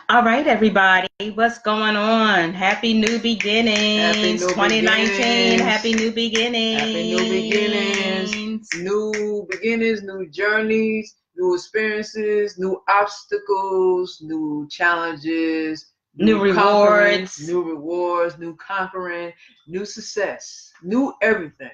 All right, everybody, what's going on? Happy new Happy beginnings, new 2019. beginnings. Happy new beginnings. Happy new beginnings. New beginnings, new journeys, new experiences, new obstacles, new challenges, New conquering, rewards. new rewards, new conquering, new success, new everything.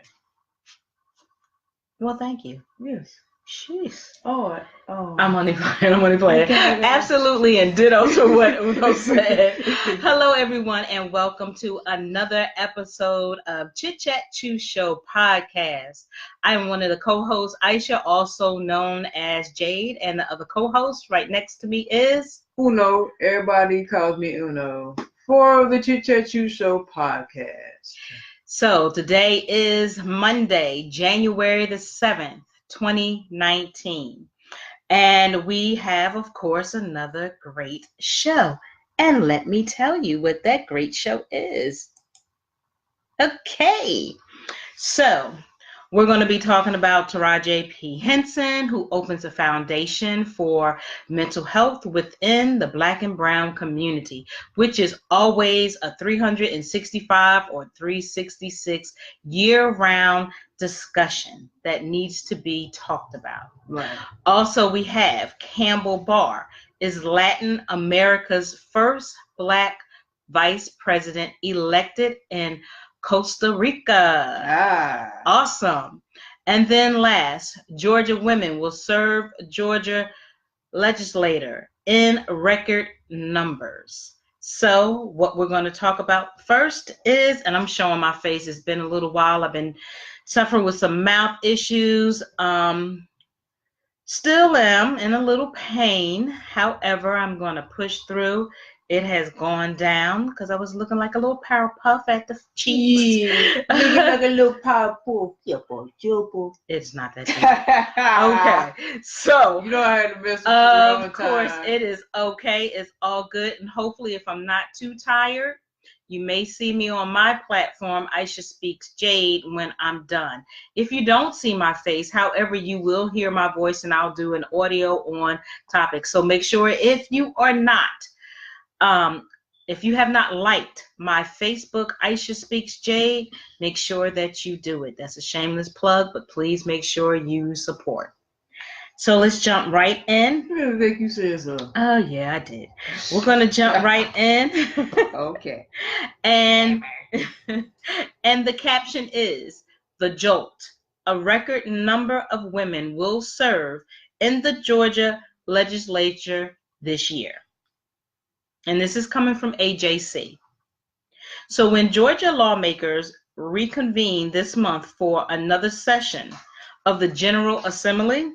Well, thank you. Yes. Jeez. Oh. I'm only playing. Okay. Absolutely, and ditto to what Uno said. Hello, everyone, and welcome to another episode of Chit Chat Chew Show podcast. I am one of the co-hosts, Aisha, also known as Jade, and the other co-host right next to me is Uno. Everybody calls me Uno for the Chit Chat Chew Show podcast. So today is Monday, January the 7th, 2019. And we have, of course, another great show. And let me tell you what that great show is. Okay. So we're going to be talking about Taraji P. Henson, who opens a foundation for mental health within the Black and Brown community, which is always a 365 or 366 year-round discussion that needs to be talked about. Right. Also, we have BARR is Latin America's first Black vice president elected in Costa Rica. Awesome. And then last, Georgia women will serve Georgia legislature in record numbers. So what we're going to talk about first is, and I'm showing my face, it's been a little while. I've been suffering with some mouth issues. Still am in a little pain. However, I'm going to push through. It has gone down because I was looking like a little Powerpuff at the cheeks. Yeah, looking like a little Powerpuff. It's not that deep. Okay, so you know I had to mess with you of course it is okay. It's all good, and hopefully, if I'm not too tired, you may see me on my platform, Aisha Speaks Jade, when I'm done. If you don't see my face, however, you will hear my voice, and I'll do an audio on topic. So make sure if you are not, if you have not liked my Facebook, Aisha Speaks Jade, make sure that you do it. That's a shameless plug, but please make sure you support. So let's jump right in. I didn't think you said so. Oh, yeah, I did. We're going to jump right in. Okay. And the caption is, The Jolt. A record number of women will serve in the Georgia legislature this year. And this is coming from AJC. So when Georgia lawmakers reconvene this month for another session of the General Assembly,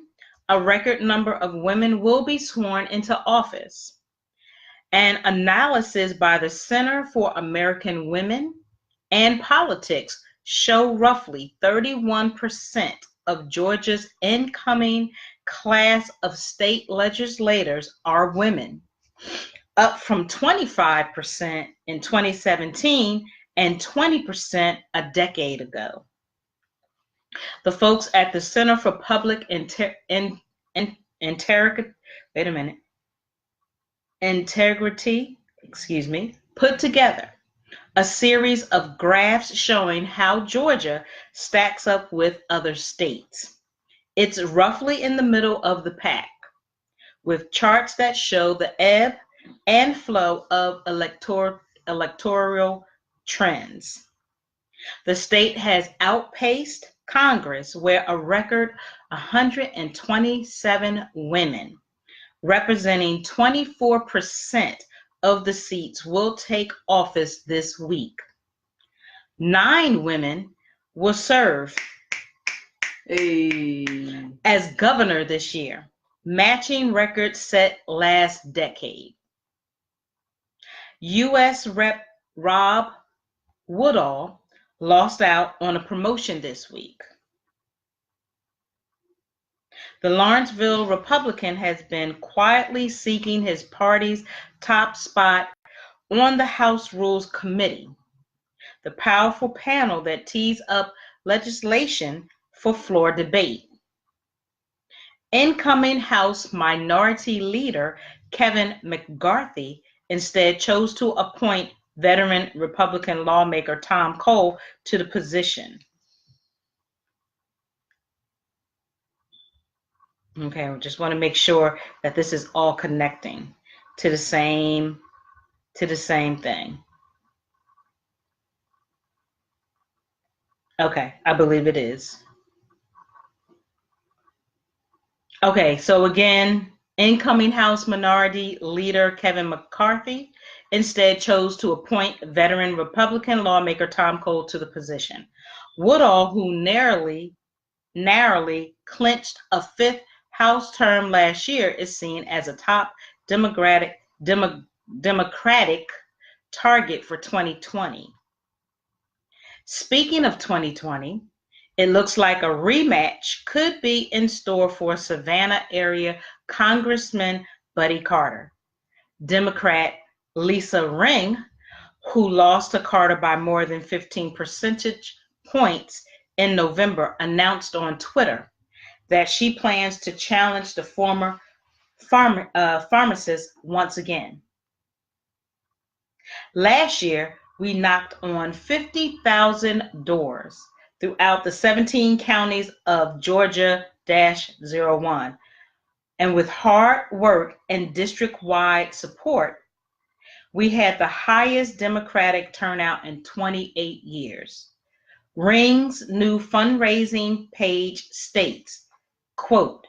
a record number of women will be sworn into office. An analysis by the Center for American Women and Politics show roughly 31% of Georgia's incoming class of state legislators are women, up from 25% in 2017 and 20% a decade ago. The folks at the Center for Public Integrity, put together a series of graphs showing how Georgia stacks up with other states. It's roughly in the middle of the pack, with charts that show the ebb and flow of electoral trends. The state has outpaced Congress, where a record 127 women, representing 24% of the seats, will take office this week. 9 women will serve as governor this year, matching records set last decade. U.S. Rep. Rob Woodall lost out on a promotion this week. The Lawrenceville Republican has been quietly seeking his party's top spot on the House Rules Committee, the powerful panel that tees up legislation for floor debate. Incoming House Minority Leader Kevin McCarthy instead chose to appoint veteran Republican lawmaker Tom Cole to the position. Okay, I just want to make sure that this is all connecting to the same thing. Okay, I believe it is. Okay, so again, incoming House Minority Leader Kevin McCarthy instead chose to appoint veteran Republican lawmaker Tom Cole to the position. Woodall, who narrowly clinched a fifth House term last year, is seen as a top Democratic target for 2020. Speaking of 2020, it looks like a rematch could be in store for Savannah area Congressman Buddy Carter. Democrat Lisa Ring, who lost to Carter by more than 15 percentage points in November, announced on Twitter that she plans to challenge the former pharmacist once again. Last year, we knocked on 50,000 doors throughout the 17 counties of Georgia-01. And with hard work and district-wide support, we had the highest Democratic turnout in 28 years. Ring's new fundraising page states, quote,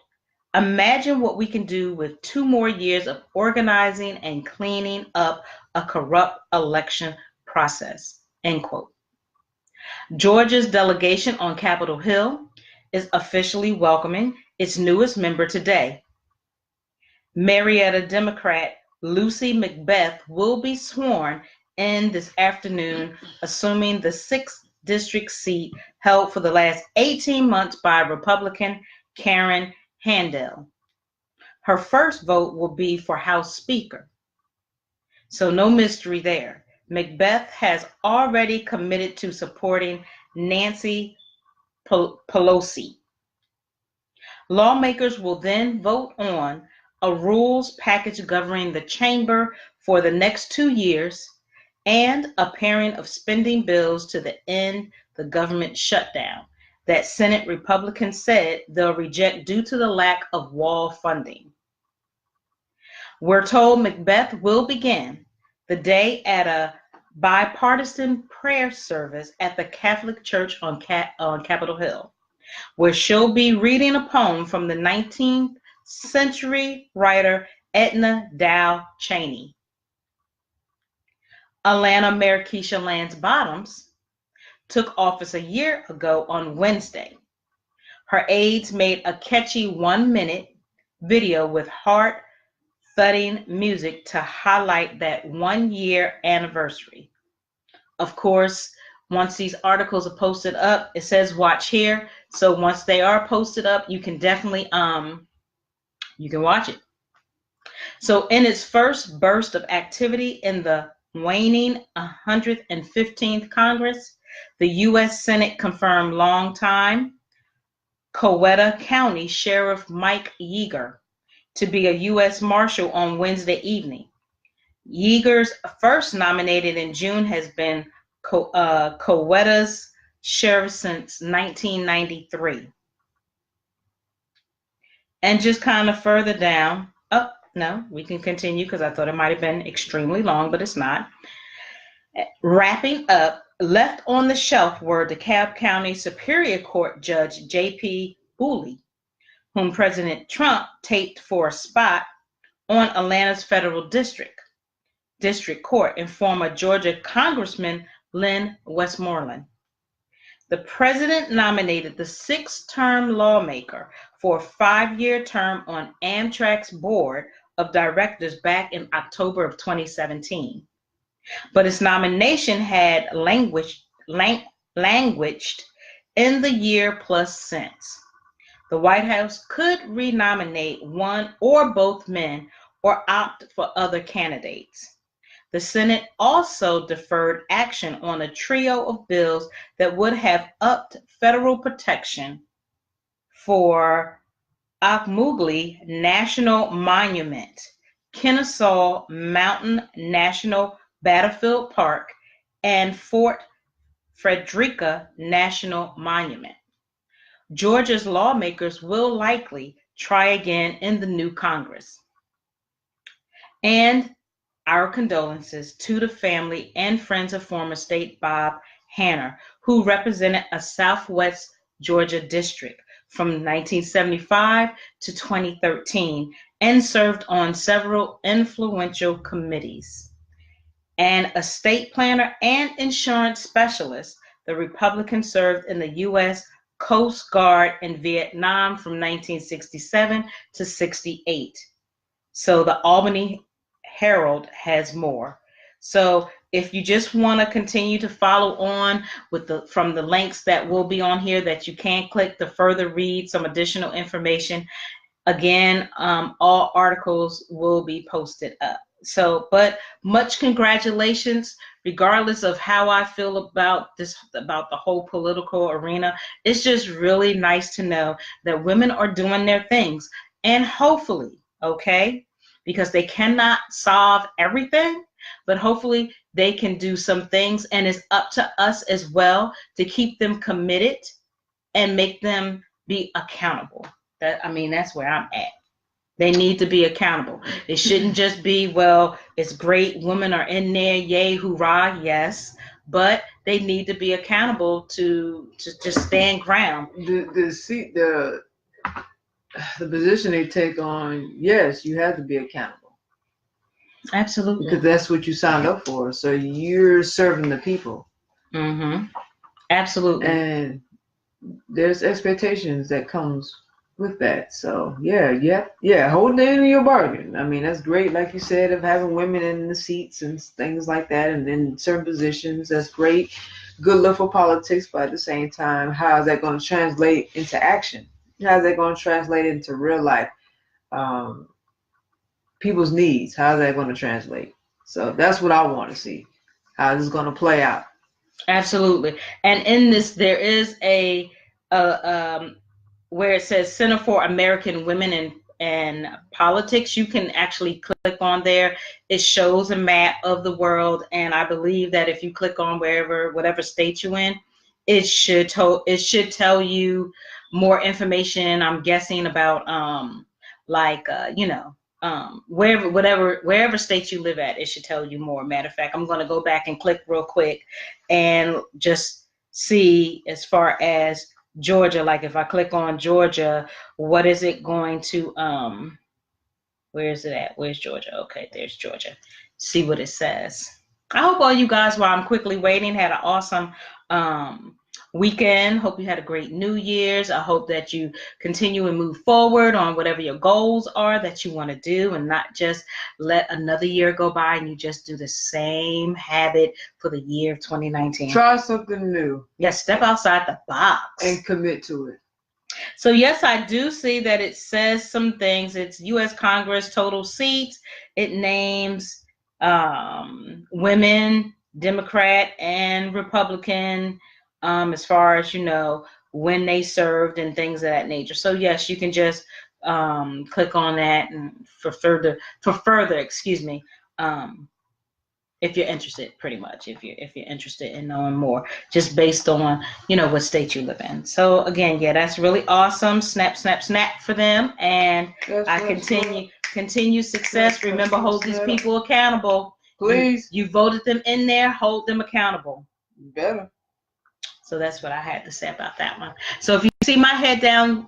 "Imagine what we can do with 2 more years of organizing and cleaning up a corrupt election process," end quote. Georgia's delegation on Capitol Hill is officially welcoming its newest member today. Marietta Democrat Lucy McBeth will be sworn in this afternoon, assuming the 6th district seat held for the last 18 months by Republican Karen Handel. Her first vote will be for House Speaker. So no mystery there. McBeth has already committed to supporting Nancy Pelosi. Lawmakers will then vote on a rules package governing the chamber for the next 2 years and a pairing of spending bills to end the government shutdown that Senate Republicans said they'll reject due to the lack of wall funding. We're told McBeth will begin the day at a bipartisan prayer service at the Catholic Church on Capitol Hill, where she'll be reading a poem from the 19th century writer Edna Dow Cheney. Atlanta Mayor Keisha Lance Bottoms took office a year ago on Wednesday. Her aides made a catchy 1-minute video with heart-thudding music to highlight that 1-year anniversary. Of course, once these articles are posted up, it says watch here. So once they are posted up, you can definitely you can watch it. So in its first burst of activity in the waning 115th Congress, the U.S. Senate confirmed longtime Coweta County Sheriff Mike Yeager to be a U.S. Marshal on Wednesday evening. Yeager's first nominated in June has been Coweta's sheriff since 1993. And just kind of further down, oh, no, we can continue because I thought it might have been extremely long, but it's not. Wrapping up, left on the shelf were DeKalb County Superior Court Judge J.P. Booley, whom President Trump taped for a spot on Atlanta's federal district court, and former Georgia Congressman Len Westmoreland. The president nominated the 6-term lawmaker for a 5-year term on Amtrak's board of directors back in October of 2017. But its nomination had languished in the year plus since. The White House could renominate one or both men or opt for other candidates. The Senate also deferred action on a trio of bills that would have upped federal protection for Ocmulgee National Monument, Kennesaw Mountain National Battlefield Park, and Fort Frederica National Monument. Georgia's lawmakers will likely try again in the new Congress. And our condolences to the family and friends of former State Bob Hanner, who represented a Southwest Georgia district from 1975 to 2013 and served on several influential committees. And a state planner and insurance specialist, the Republican served in the U.S. Coast Guard in Vietnam from 1967 to 68. So the Albany Herald has more. So if you just want to continue to follow on with from the links that will be on here that you can click to further read some additional information, again, all articles will be posted up. So, but much congratulations, regardless of how I feel about this, about the whole political arena. It's just really nice to know that women are doing their things, and hopefully, okay, because they cannot solve everything, but hopefully they can do some things, and it's up to us as well to keep them committed and make them be accountable. That's where I'm at. They need to be accountable. It shouldn't just be, well, it's great, women are in there, yay, hoorah, yes, but they need to be accountable to just stand ground. The position they take on, yes, you have to be accountable. Absolutely. Because that's what you signed up for. So you're serving the people. Mm-hmm. Absolutely. And there's expectations that comes with that. So yeah, hold it in your bargain. I mean, that's great, like you said, of having women in the seats and things like that, and in certain positions. That's great. Good look for politics, but at the same time, how is that going to translate into action? How is that going to translate into real life? People's needs. How is that going to translate? So that's what I want to see. How this is going to play out. Absolutely. And in this, there is a where it says Center for American Women in Politics. You can actually click on there. It shows a map of the world, and I believe that if you click on whatever state you're in, it should tell you more information. I'm guessing about wherever state you live at, it should tell you more. Matter of fact, I'm going to go back and click real quick and just see as far as Georgia. Like if I click on Georgia, what is it going to where is it at? Where's Georgia? Okay, there's Georgia. See what it says. I hope all you guys, while I'm quickly waiting, had an awesome weekend. Hope you had a great New Year's. I hope that you continue and move forward on whatever your goals are that you want to do, and not just let another year go by and you just do the same habit for the year of 2019. Try something new. Yes, step outside the box. And commit to it. So yes, I do see that it says some things. It's U.S. Congress total seats. It names women, Democrat and Republican, as far as when they served and things of that nature. So yes, you can just click on that and for further, if you're interested, pretty much, if you're interested in knowing more, just based on what state you live in. So again, yeah, that's really awesome. Snap for them, and continue success. Remember, hold these people accountable. Please. You voted them in there. Hold them accountable. Better. So that's what I had to say about that one. So if you see my head down,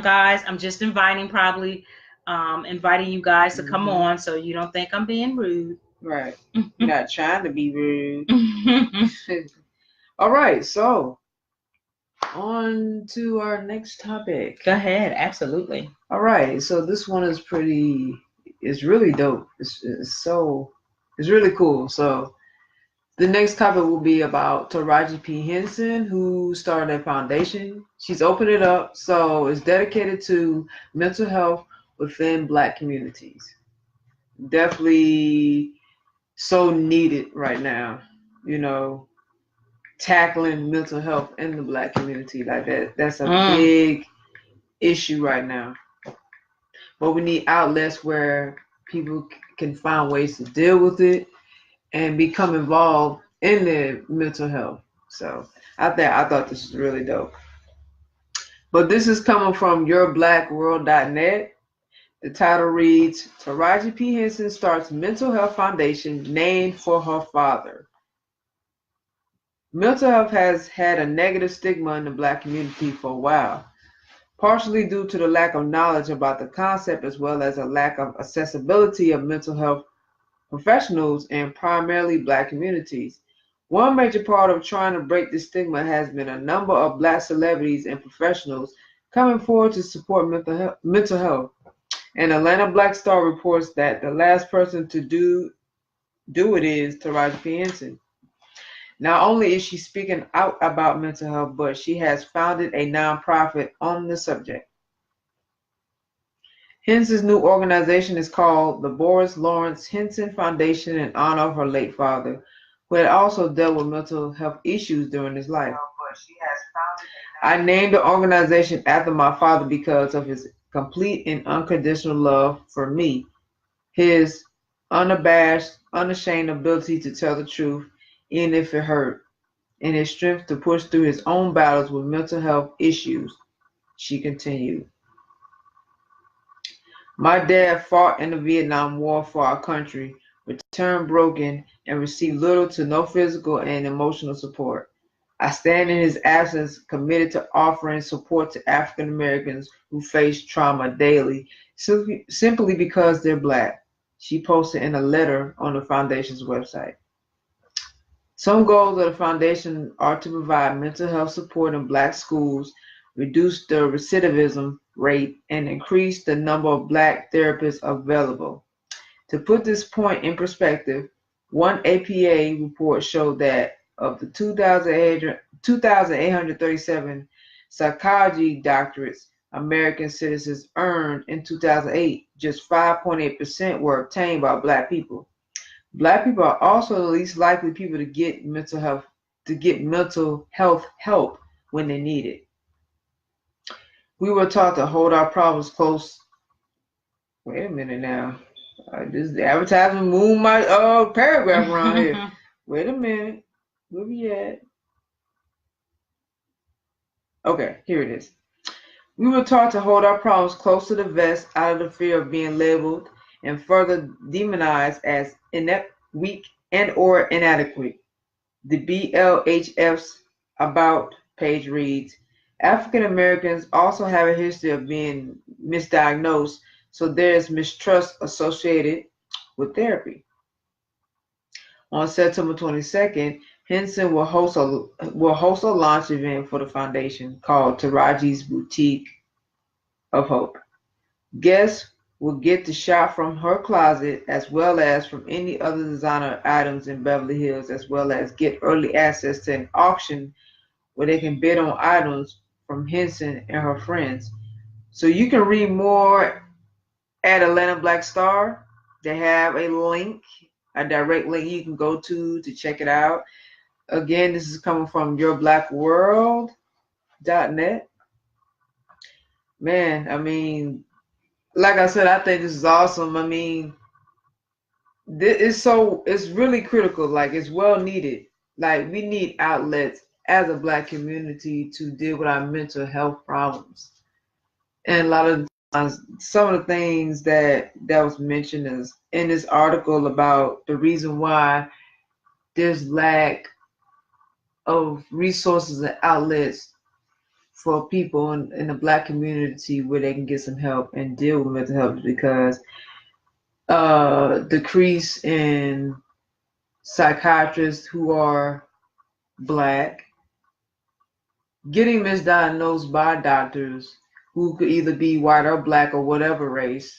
guys, I'm just inviting you guys to come on, so you don't think I'm being rude. Right. Not trying to be rude. All right, so on to our next topic. Go ahead. Absolutely. All right, so this one is it's really dope. It's really cool. So the next topic will be about Taraji P. Henson, who started a foundation. She's opened it up, so it's dedicated to mental health within Black communities. Definitely so needed right now, tackling mental health in the Black community like that. That's a big issue right now. But we need outlets where people can find ways to deal with it and become involved in their mental health. So I thought this was really dope. But this is coming from yourblackworld.net. The title reads, Taraji P. Henson starts mental health foundation named for her father. Mental health has had a negative stigma in the Black community for a while, partially due to the lack of knowledge about the concept as well as a lack of accessibility of mental health professionals in primarily Black communities. One major part of trying to break this stigma has been a number of Black celebrities and professionals coming forward to support mental health. An Atlanta Black Star reports that the last person to do it is Taraji P. Henson. Not only is she speaking out about mental health, but she has founded a nonprofit on the subject. Henson's new organization is called the Boris Lawrence Henson Foundation in honor of her late father, who had also dealt with mental health issues during his life. I named the organization after my father because of his complete and unconditional love for me, his unabashed, unashamed ability to tell the truth, even if it hurt, and his strength to push through his own battles with mental health issues, she continued. My dad fought in the Vietnam War for our country, returned broken, and received little to no physical and emotional support. I stand in his absence committed to offering support to African Americans who face trauma daily, simply because they're Black, she posted in a letter on the foundation's website. Some goals of the foundation are to provide mental health support in Black schools, reduce the recidivism rate, and increase the number of Black therapists available. To put this point in perspective, one APA report showed that of the 2,837 psychology doctorates American citizens earned in 2008, just 5.8% were obtained by Black people. Black people are also the least likely people to get mental health help when they need it. We were taught to hold our problems close. Wait a minute now. This advertisement moved my paragraph around here. Wait a minute. Where we at? Okay, here it is. We were taught to hold our problems close to the vest out of the fear of being labeled and further demonized as inept, weak, and or inadequate. The BLHF's About page reads, African Americans also have a history of being misdiagnosed, so there is mistrust associated with therapy. On September 22nd, Henson will host a launch event for the foundation called Taraji's Boutique of Hope. Guests will get to shop from her closet as well as from any other designer items in Beverly Hills, as well as get early access to an auction where they can bid on items from Henson and her friends. So you can read more at Atlanta Black Star. They have a link, a direct link you can go to check it out. Again, this is coming from yourblackworld.net. Man, I mean, like I said, I think this is awesome. I mean, it's really critical. Like, it's well needed. Like, we need outlets as a Black community to deal with our mental health problems. And a lot of times, some of the things that was mentioned is in this article about the reason why there's lack of resources and outlets for people in the Black community where they can get some help and deal with mental health, because decrease in psychiatrists who are Black, getting misdiagnosed by doctors who could either be white or Black or whatever race,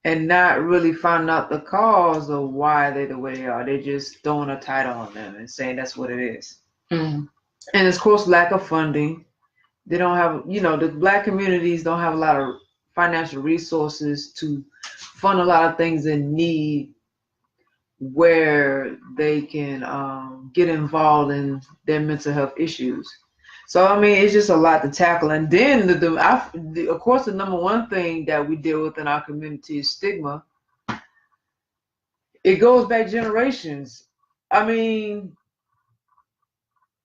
and not really find out the cause of why they're the way they are. They're just throwing a title on them and saying that's what it is. Mm. And of course, lack of funding. They don't have, the Black communities don't have a lot of financial resources to fund a lot of things in need where they can get involved in their mental health issues. So, I mean, it's just a lot to tackle. And then, of course, the number one thing that we deal with in our community is stigma. it goes back generations. I mean,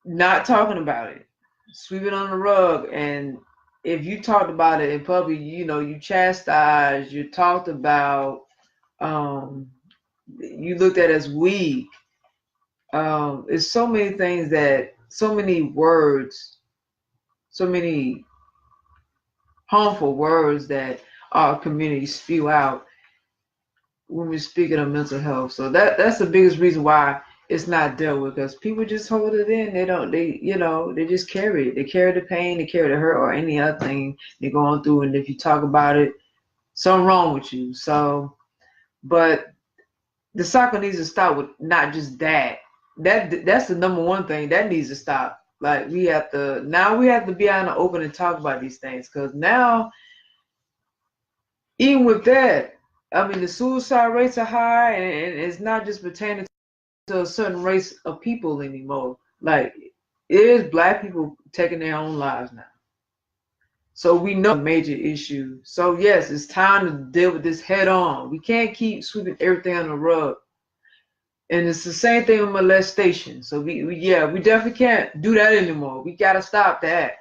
not talking about it, sweep it on the rug, and if you talked about it in public, you know, you chastised, you talked about, um, you looked at as weak. It's so many things that, so many words, so many harmful words that our community spew out when we're speaking of mental health. So that's the biggest reason why it's not dealt with, because people just hold it in. They don't, they, you know, they just carry it. They carry the pain, they carry the hurt, or any other thing they're going through. And if you talk about it, something wrong with you. So, but the cycle needs to stop with not just that. That's the number one thing that needs to stop. Like we have to, now we have to be out in the open and talk about these things, because now, even with that, I mean, the suicide rates are high, and it's not just pertaining to a certain race of people anymore. Like, it is Black people taking their own lives now. So we know a major issue. So yes, it's time to deal with this head on. We can't keep sweeping everything on the rug. And it's the same thing with molestation. So we definitely can't do that anymore. We gotta stop that,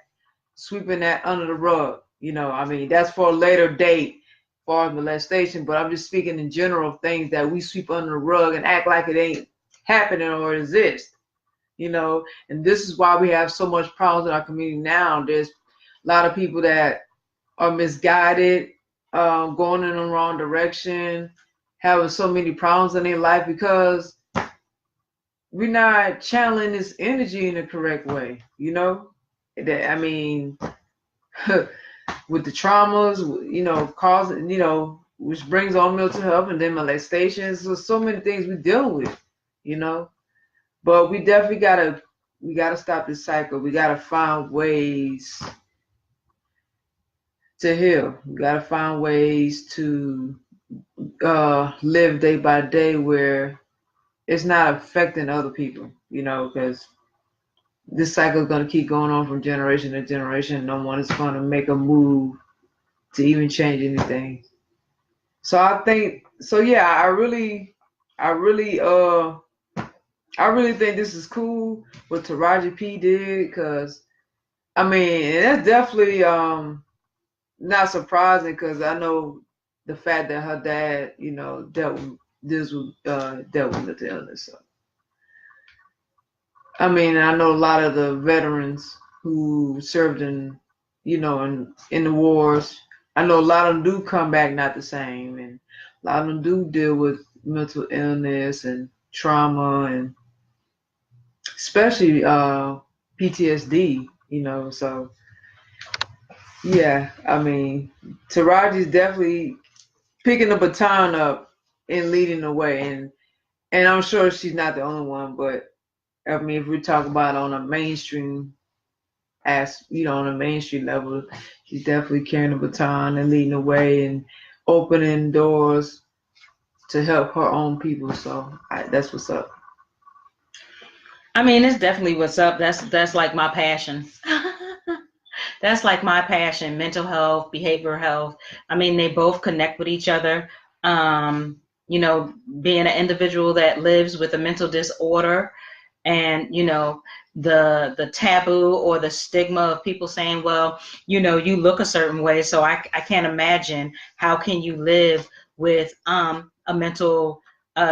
sweeping that under the rug. You know, I mean, that's for a later date for molestation, but I'm just speaking in general of things that we sweep under the rug and act like it ain't happening or exist. You know, and this is why we have so much problems in our community now. There's a lot of people that are misguided, going in the wrong direction, having so many problems in their life because we're not channeling this energy in the correct way, you know? I mean, with the traumas, you know, causing, you know, which brings on mental health and then molestations. So many things we're dealing with, you know? But we gotta stop this cycle. We gotta find ways to heal. We gotta find ways to live day by day where it's not affecting other people, you know, because this cycle is going to keep going on from generation to generation. No one is going to make a move to even change anything. So I think, so yeah, I really, I really think this is cool what Taraji P did, because I mean, that's definitely not surprising, because I know the fact that her dad, you know, dealt with mental illness. So I mean, I know a lot of the veterans who served in, you know, in the wars. I know a lot of them do come back not the same, and a lot of them do deal with mental illness and trauma, and especially PTSD. You know, so yeah, I mean, Taraji's definitely picking the baton up and leading the way, and I'm sure she's not the only one, but I mean, if we talk about on a mainstream, as you know, on a mainstream level, she's definitely carrying the baton and leading the way and opening doors to help her own people. So that's what's up. I mean, it's definitely what's up. That's like my passion. That's like my passion, mental health, behavioral health. I mean, they both connect with each other. You know, being an individual that lives with a mental disorder, and you know, the taboo or the stigma of people saying, well, you know, you look a certain way, so I can't imagine how can you live with a mental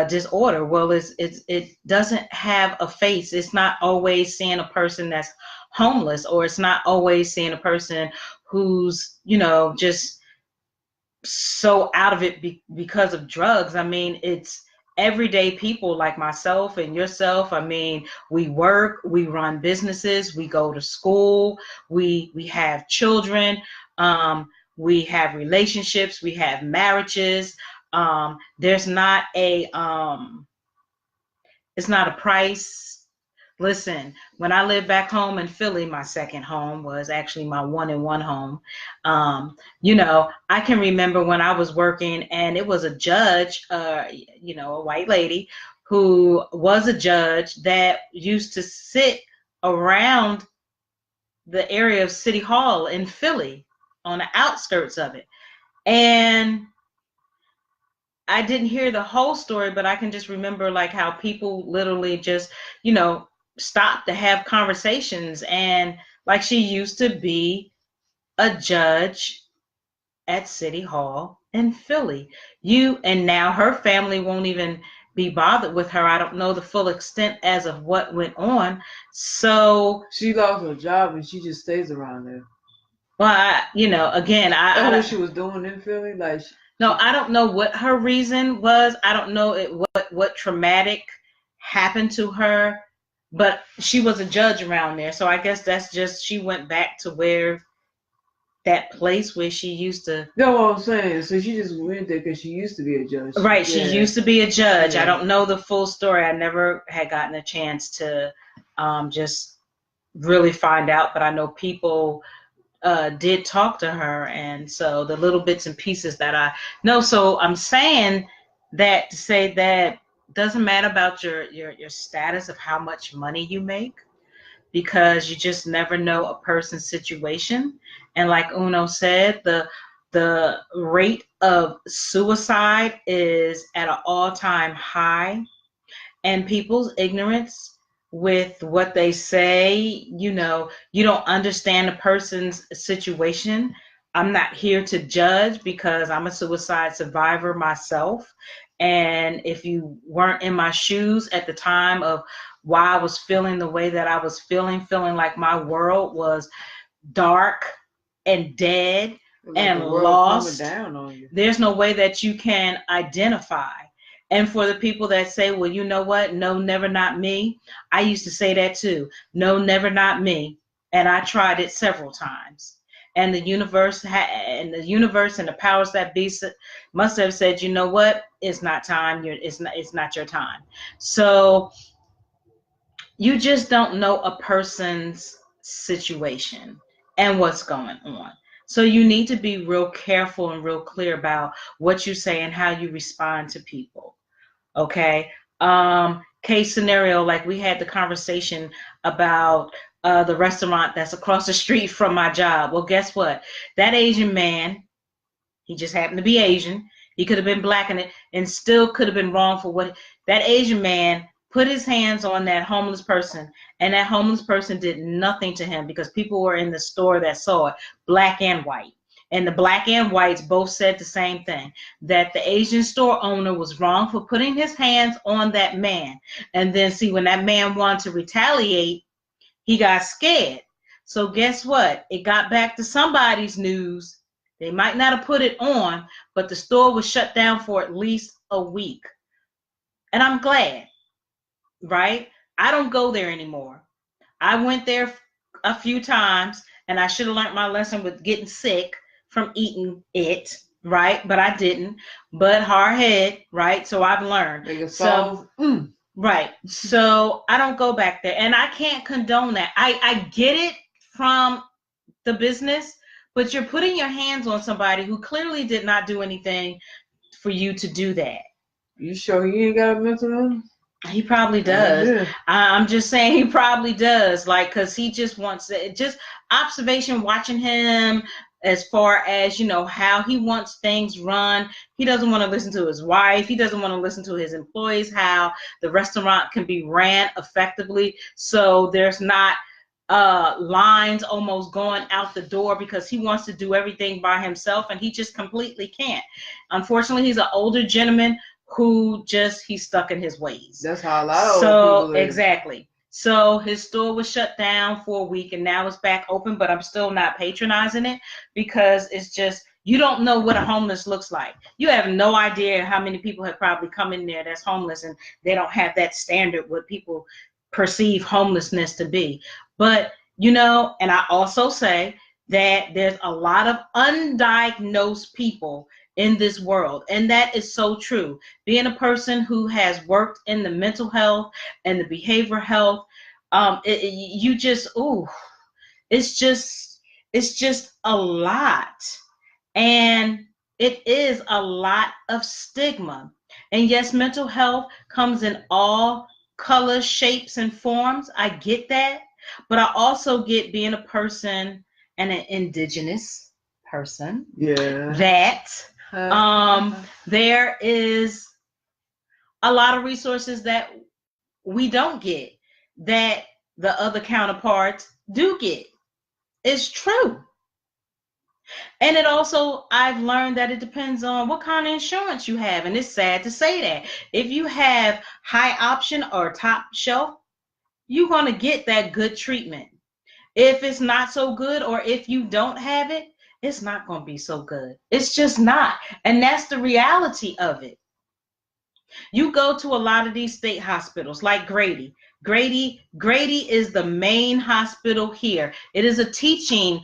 disorder. Well, it doesn't have a face. It's not always seeing a person that's homeless, or it's not always seeing a person who's, you know, just so out of it because of drugs. I mean, it's everyday people like myself and yourself. I mean, we work, we run businesses, we go to school, we have children, we have relationships, we have marriages. There's not a it's not a price. Listen, when I lived back home in Philly, my second home was actually my one and one home. You know, I can remember when I was working, and it was a judge, you know, a white lady who was a judge that used to sit around the area of City Hall in Philly on the outskirts of it. And I didn't hear the whole story, but I can just remember like how people literally just, you know, stopped to have conversations. And like she used to be a judge at City Hall in Philly. And now her family won't even be bothered with her. I don't know the full extent as of what went on. So she lost her job and she just stays around there. well, you know, again, That's what she was doing in Philly. Like, no, I don't know what her reason was. I don't know what traumatic happened to her, but she was a judge around there. So I guess that's just she went back to where that place where she used to. That's what I'm saying. So she just went there because she used to be a judge. Right, she used to be a judge. Yeah. I don't know the full story. I never had gotten a chance to just really find out, but I know people did talk to her, and so the little bits and pieces that I know. So I'm saying that to say that doesn't matter about your status of how much money you make, because you just never know a person's situation. And like Uno said, the rate of suicide is at an all-time high, and people's ignorance with what they say, you know, you don't understand a person's situation. I'm not here to judge because I'm a suicide survivor myself. And if you weren't in my shoes at the time of why I was feeling the way that I was feeling like my world was dark and dead and lost, there's no way that you can identify. And for the people that say, well, you know what? No, never, not me. I used to say that too. No, never, not me. And I tried it several times. And the universe and the powers that be must have said, you know what? It's not time. It's not your time. So you just don't know a person's situation and what's going on. So you need to be real careful and real clear about what you say and how you respond to people. Okay. Case scenario, like we had the conversation about the restaurant that's across the street from my job. Well, guess what? That Asian man, he just happened to be Asian. He could have been black and still could have been wrong for what that Asian man put his hands on that homeless person, and that homeless person did nothing to him because people were in the store that saw it, black and white. And the black and whites both said the same thing, that the Asian store owner was wrong for putting his hands on that man. And then see, when that man wanted to retaliate, he got scared. So guess what? It got back to somebody's news. They might not have put it on, but the store was shut down for at least a week. And I'm glad, right? I don't go there anymore. I went there a few times, and I should have learned my lesson with getting sick from eating it, right? But I didn't. But hard head, right? So I've learned. Right. So I don't go back there, and I can't condone that. I get it from the business, but you're putting your hands on somebody who clearly did not do anything for you to do that. You sure he ain't got a mental illness? He probably does. I'm just saying he probably does, like, because he just wants it. Just observation, watching him as far as, you know, how he wants things run. He doesn't want to listen to his wife. He doesn't want to listen to his employees, how the restaurant can be ran effectively. So there's not lines almost going out the door because he wants to do everything by himself, and he just completely can't. Unfortunately, he's an older gentleman who he's stuck in his ways. That's how a lot of people live. Exactly. So his store was shut down for a week, and now it's back open, but I'm still not patronizing it because it's just, you don't know what a homeless looks like. You have no idea how many people have probably come in there that's homeless, and they don't have that standard what people perceive homelessness to be. But, you know, and I also say that there's a lot of undiagnosed people in this world, and that is so true. Being a person who has worked in the mental health and the behavioral health, it's just a lot, and it is a lot of stigma. And yes, mental health comes in all colors, shapes, and forms. I get that, but I also get being a person and an indigenous person that There is a lot of resources that we don't get that the other counterparts do get. It's true. And it also, I've learned that it depends on what kind of insurance you have. And it's sad to say that. If you have high option or top shelf, you're going to get that good treatment. If it's not so good, or if you don't have it, it's not going to be so good. It's just not. And that's the reality of it. You go to a lot of these state hospitals like Grady. Grady is the main hospital here. It is a teaching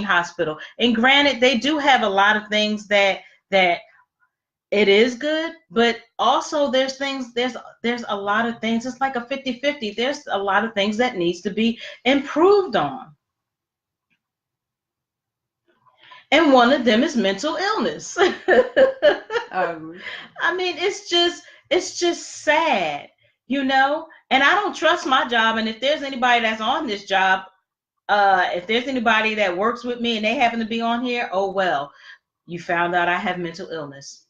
hospital. And granted, they do have a lot of things that it is good, but also there's a lot of things. It's like a 50-50. There's a lot of things that needs to be improved on. And one of them is mental illness. I mean, it's just sad, you know? And I don't trust my job. And if there's anybody that's on this job, if there's anybody that works with me and they happen to be on here, oh, well, you found out I have mental illness.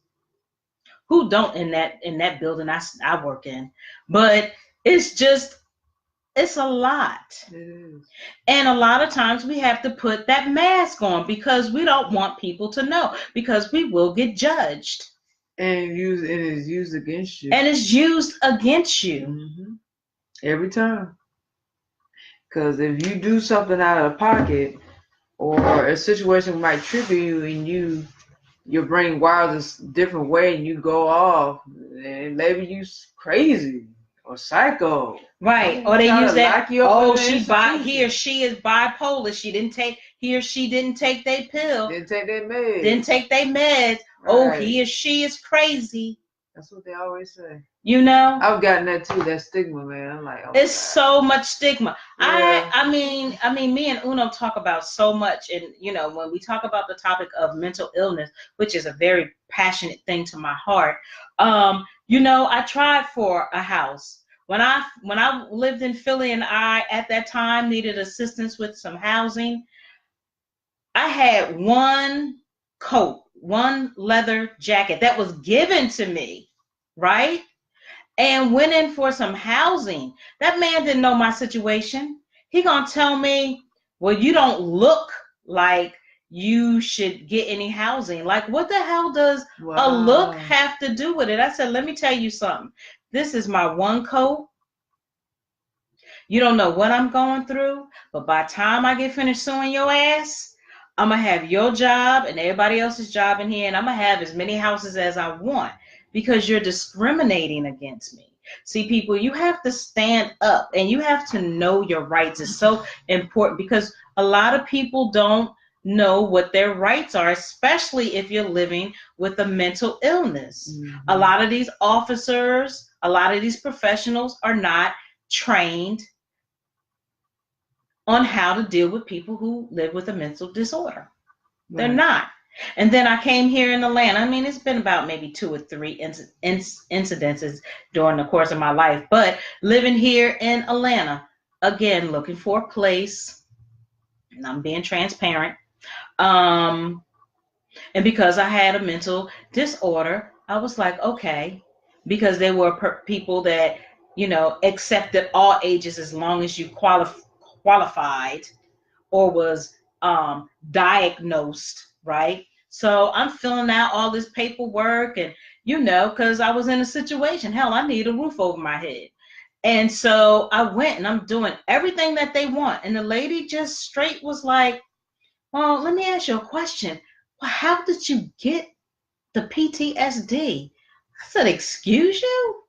Who don't in that building I work in? But it's a lot. It is. And a lot of times we have to put that mask on because we don't want people to know, because we will get judged. And it's used against you. And it's used against you. Mm-hmm. Every time. Because if you do something out of pocket, or a situation might trigger you, and your brain wires a different way and you go off, and maybe you crazy or psycho. Right. Or they use that, he or she is bipolar. He or she didn't take their pill. Didn't take their meds. Right. Oh, he or she is crazy. That's what they always say. You know? I've gotten that too, that stigma, man. I'm like, oh, it's so much stigma. Yeah. I mean, me and Uno talk about so much, and you know, when we talk about the topic of mental illness, which is a very passionate thing to my heart, you know, I tried for a house. When I lived in Philly, and I at that time needed assistance with some housing, I had one coat, one leather jacket that was given to me, right? And went in for some housing. That man didn't know my situation. He gonna tell me, well, you don't look like you should get any housing. Like, what the hell does a look have to do with it? I said, let me tell you something. This is my one coat. You don't know what I'm going through, but by the time I get finished suing your ass, I'm gonna have your job and everybody else's job in here, and I'm gonna have as many houses as I want, because you're discriminating against me. See, people, you have to stand up and you have to know your rights. It's so important, because a lot of people don't know what their rights are, especially if you're living with a mental illness. Mm-hmm. A lot of these officers, a lot of these professionals are not trained on how to deal with people who live with a mental disorder. Right. They're not. And then I came here in Atlanta. I mean, it's been about maybe 2 or 3 incidences during the course of my life. But living here in Atlanta, again, looking for a place, and I'm being transparent. And because I had a mental disorder, I was like, okay, because there were people that, you know, accepted all ages as long as you qualified or was diagnosed, right? So I'm filling out all this paperwork, and you know, because I was in a situation, hell, I need a roof over my head. And so I went, and I'm doing everything that they want. And the lady just straight was like, well, let me ask you a question. Well, how did you get the PTSD? I said, excuse you?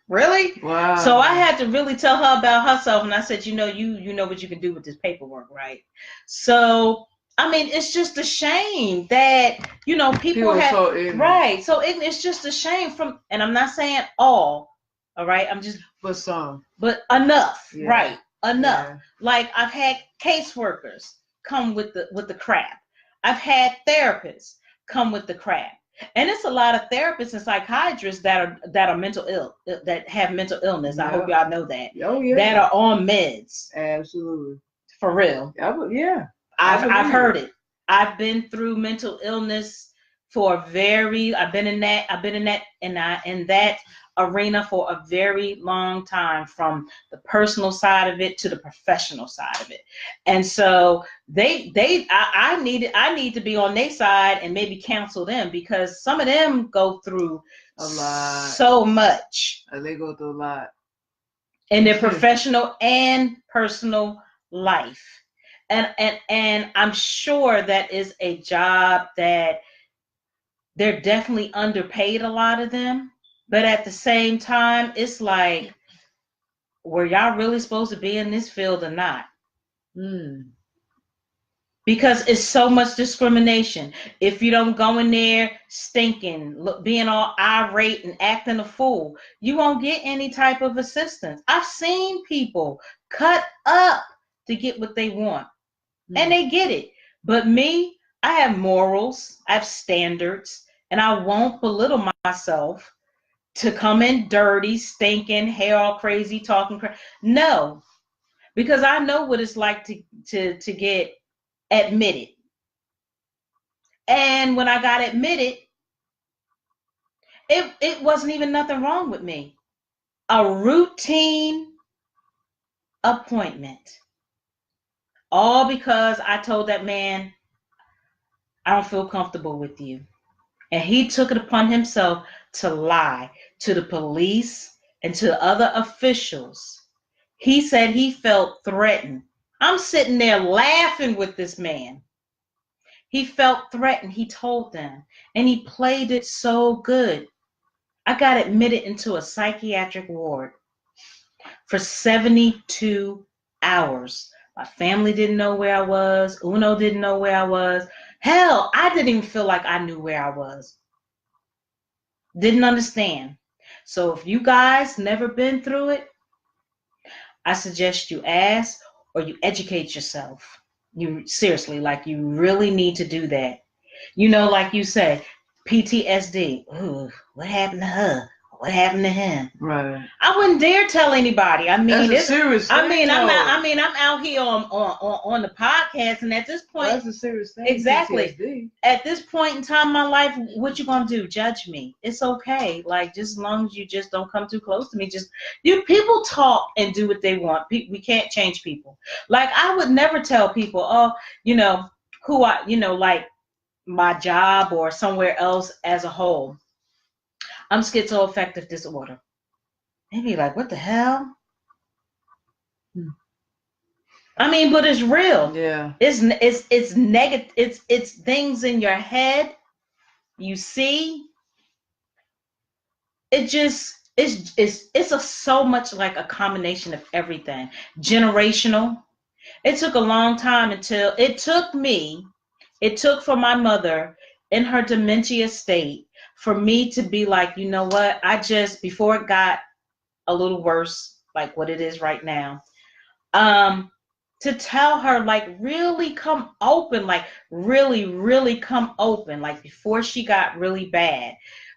Really? Wow. So I had to really tell her about herself, and I said, you know what you can do with this paperwork, right? So I mean, it's just a shame that, you know, people have so right. So it's just a shame from, and I'm not saying all right. I'm just but enough, yeah. Right? Enough. Yeah. Like, I've had caseworkers come with the crap. I've had therapists come with the crap. And it's a lot of therapists and psychiatrists that are mental ill, that have mental illness. Yeah. I hope y'all know that. Oh, yeah. That are on meds. Absolutely. For real. Yeah. I've heard it. I've been through mental illness for I've been in that arena for a very long time, from the personal side of it to the professional side of it. And so I need to be on their side and maybe counsel them, because some of them go through a lot, so much. They go through a lot in their professional and personal life. And I'm sure that is a job that they're definitely underpaid, a lot of them. But at the same time, it's like, were y'all really supposed to be in this field or not? Because it's so much discrimination. If you don't go in there stinking, being all irate and acting a fool, you won't get any type of assistance. I've seen people cut up to get what they want, and they get it. But me, I have morals, I have standards, and I won't belittle myself to come in dirty, stinking, hair all crazy, talking crazy. No, because I know what it's like to get admitted. And when I got admitted, it wasn't even nothing wrong with me. A routine appointment. All because I told that man, I don't feel comfortable with you. And he took it upon himself to lie to the police and to other officials. He said he felt threatened. I'm sitting there laughing with this man. He felt threatened, he told them, and he played it so good. I got admitted into a psychiatric ward for 72 hours. My family didn't know where I was. Uno didn't know where I was. Hell, I didn't even feel like I knew where I was. Didn't understand. So if you guys never been through it, I suggest you ask or you educate yourself. You seriously, like, you really need to do that. You know, like you say, PTSD. Ooh, what happened to her? What happened to him? Right. I wouldn't dare tell anybody. I mean, that's a serious thing. I'm out here on the podcast, and at this point, that's a serious thing. Exactly. PTSD. At this point in time in my life, what you gonna do? Judge me? It's okay. Like, just as long as you just don't come too close to me. Just people talk and do what they want. We can't change people. Like, I would never tell people, oh, who I, like my job or somewhere else as a whole, I'm schizoaffective disorder. They'd be like, what the hell? I mean, but it's real. Yeah. It's negative. It's things in your head you see. It just it's so much like a combination of everything. Generational. It took a long time until it took for my mother in her dementia state for me to be like, you know what? Before it got a little worse, like what it is right now, to tell her, like, really come open, like really come open. Like, before she got really bad,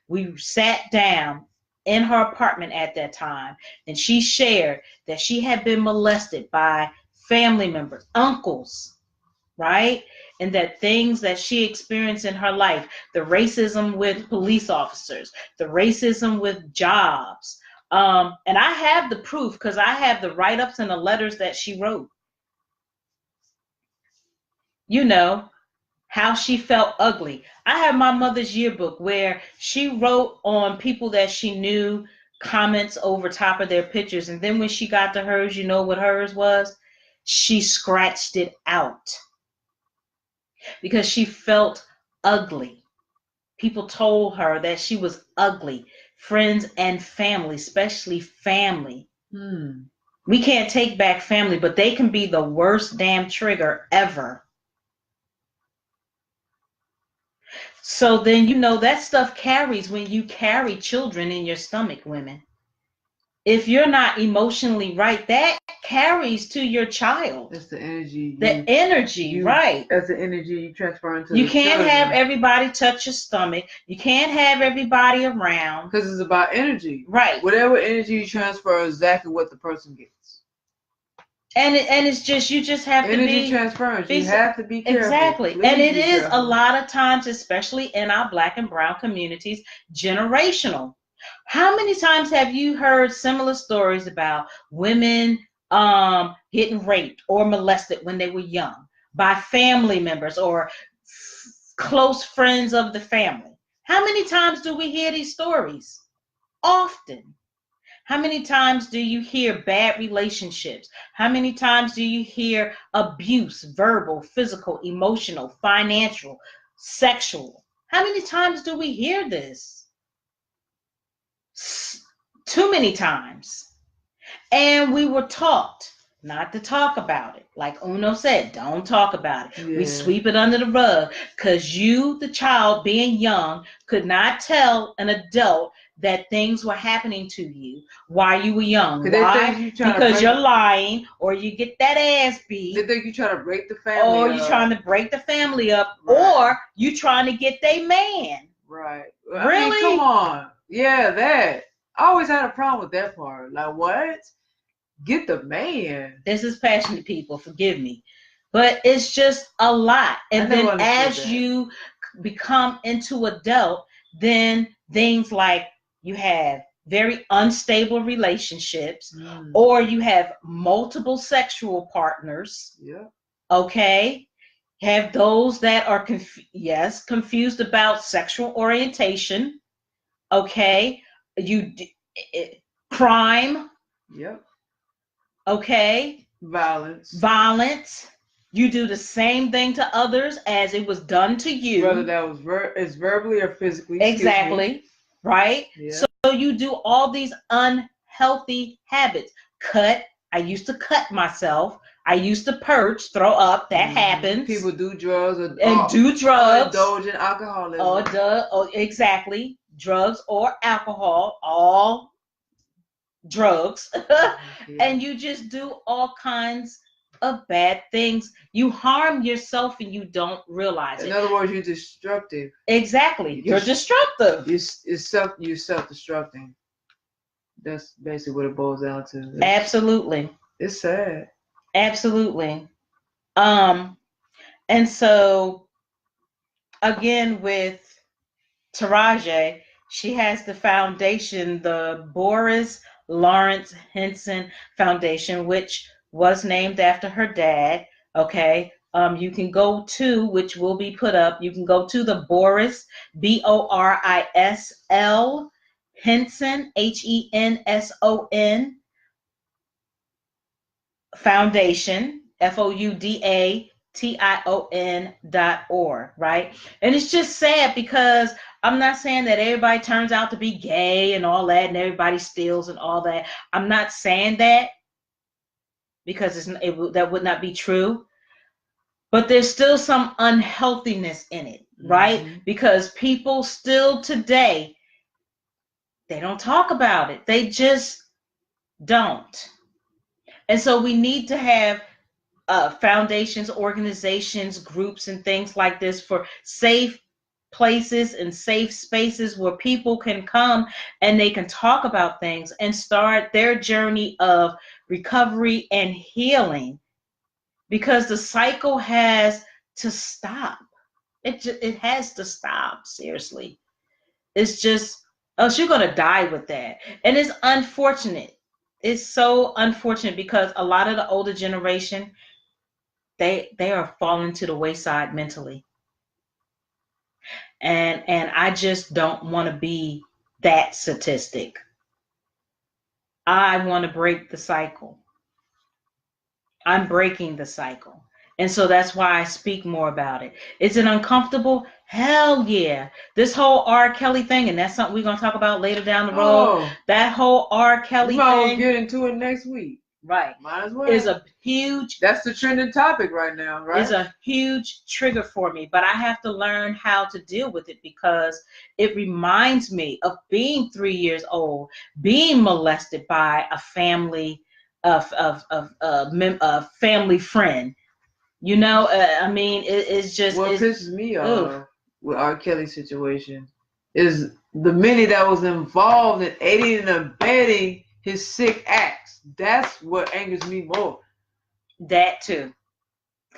we sat down in her apartment at that time, and she shared that she had been molested by family members, uncles, right? And that things that she experienced in her life, the racism with police officers, the racism with jobs. And I have the proof, because I have the write-ups and the letters that she wrote. How she felt ugly. I have my mother's yearbook where she wrote on people that she knew comments over top of their pictures. And then when she got to hers, you know what hers was? She scratched it out because she felt ugly. People told her that she was ugly. Friends and family, especially family. We can't take back family, but they can be the worst damn trigger ever. So then, that stuff carries when you carry children in your stomach, women. If you're not emotionally right, that carries to your child. It's the energy. Right. That's the energy you transfer into. You can't have everybody touch your stomach. You can't have everybody around. Because it's about energy. Right. Whatever energy you transfer is exactly what the person gets. And it's just, you just have to Energy be transference. You have to be careful. exactly. Please And it be is a careful. lot of times, especially in our Black and brown communities, generational. How many times have you heard similar stories about women getting raped or molested when they were young by family members or close friends of the family? How many times do we hear these stories? Often. How many times do you hear bad relationships? How many times do you hear abuse, verbal, physical, emotional, financial, sexual? How many times do we hear this? Too many times. And we were taught not to talk about it. Like Uno said, don't talk about it. Yeah. We sweep it under the rug because you, the child, being young, could not tell an adult that things were happening to you while you were young. Why? Because you're lying, or you get that ass beat. They think you're trying to break the family or up. you're trying to break the family up, Right. or you trying to get their man. Right. Really? I mean, come on. Yeah, that. I always had a problem with that part. Like, what? Get the man. This is passionate people, forgive me. But it's just a lot. And then as you become into adult, then things like you have very unstable relationships, or you have multiple sexual partners. Yeah. Okay. Have those that are confused about sexual orientation. Okay. Crime. Yep. Okay. Violence. You do the same thing to others as it was done to you. Whether that was verbally or physically. Exactly. Right? Yeah. So you do all these unhealthy habits. Cut. I used to cut myself. I used to purge, throw up. That happens. People do drugs or indulge in alcoholism. Exactly. Drugs or alcohol. All drugs. And you just do all kinds of bad things. You harm yourself and you don't realize it. In other words, you're destructive. Exactly. You're destructive. You're self-destructing. That's basically what it boils down to. Absolutely. It's sad. Absolutely. And so again with Taraji, she has the foundation, the Boris Lawrence Henson Foundation, which was named after her dad. Okay. You can go to, which will be put up, you can go to the Boris, BORISL, Henson, HENSON Foundation, FOUDATION.org, right? And it's just sad because I'm not saying that everybody turns out to be gay and all that and everybody steals and all that. I'm not saying that because that would not be true. But there's still some unhealthiness in it, right? Mm-hmm. Because people still today, they don't talk about it. They just don't. And so we need to have foundations, organizations, groups, and things like this for safe places and safe spaces where people can come and they can talk about things and start their journey of recovery and healing, because the cycle has to stop. It has to stop, seriously. It's just, else you're going to die with that. And it's unfortunate. It's so unfortunate because a lot of the older generation, they are falling to the wayside mentally. And I just don't want to be that statistic. I want to break the cycle. I'm breaking the cycle. And so that's why I speak more about it. Is it uncomfortable? Hell yeah. This whole R. Kelly thing, and that's something we're going to talk about later down the road. That whole R. Kelly thing. We'll get into it next week. Right. Might as well. Is a huge. That's the trending topic right now, right? Is a huge trigger for me, but I have to learn how to deal with it because it reminds me of being 3 years old, being molested by a family family friend. You know, I mean, it's just. What pisses me off with R. Kelly's situation is the many that was involved in aiding and abetting his sick acts. That's what angers me more. That too.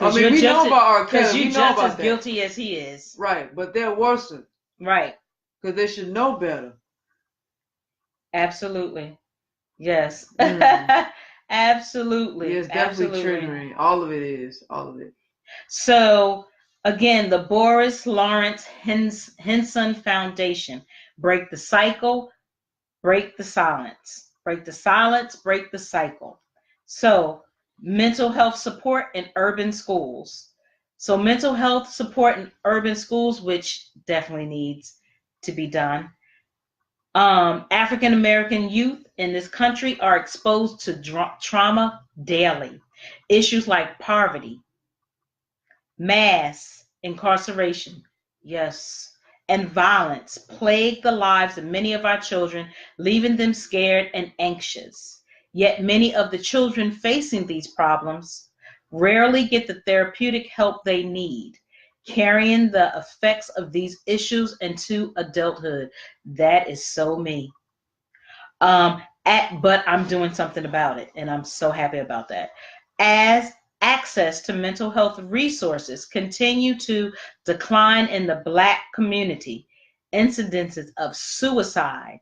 I mean, we know about R. Because Kelly. you're We know just about as that. guilty as he is. Right, but they're worse. Right. Because they should know better. Absolutely. Yes. Mm. Absolutely. Yeah, it's definitely Absolutely. triggering. All of it is. All of it. So, again, the Boris Lawrence Henson Foundation. Break the cycle, break the silence. Break the silence, break the cycle. So, mental health support in urban schools. So, mental health support in urban schools, which definitely needs to be done. African American youth in this country are exposed to trauma daily. Issues like poverty, mass incarceration, yes, and violence plague the lives of many of our children, leaving them scared and anxious. Yet many of the children facing these problems rarely get the therapeutic help they need, carrying the effects of these issues into adulthood. That is so me. But I'm doing something about it, and I'm so happy about that. As access to mental health resources continue to decline in the Black community, incidences of suicide,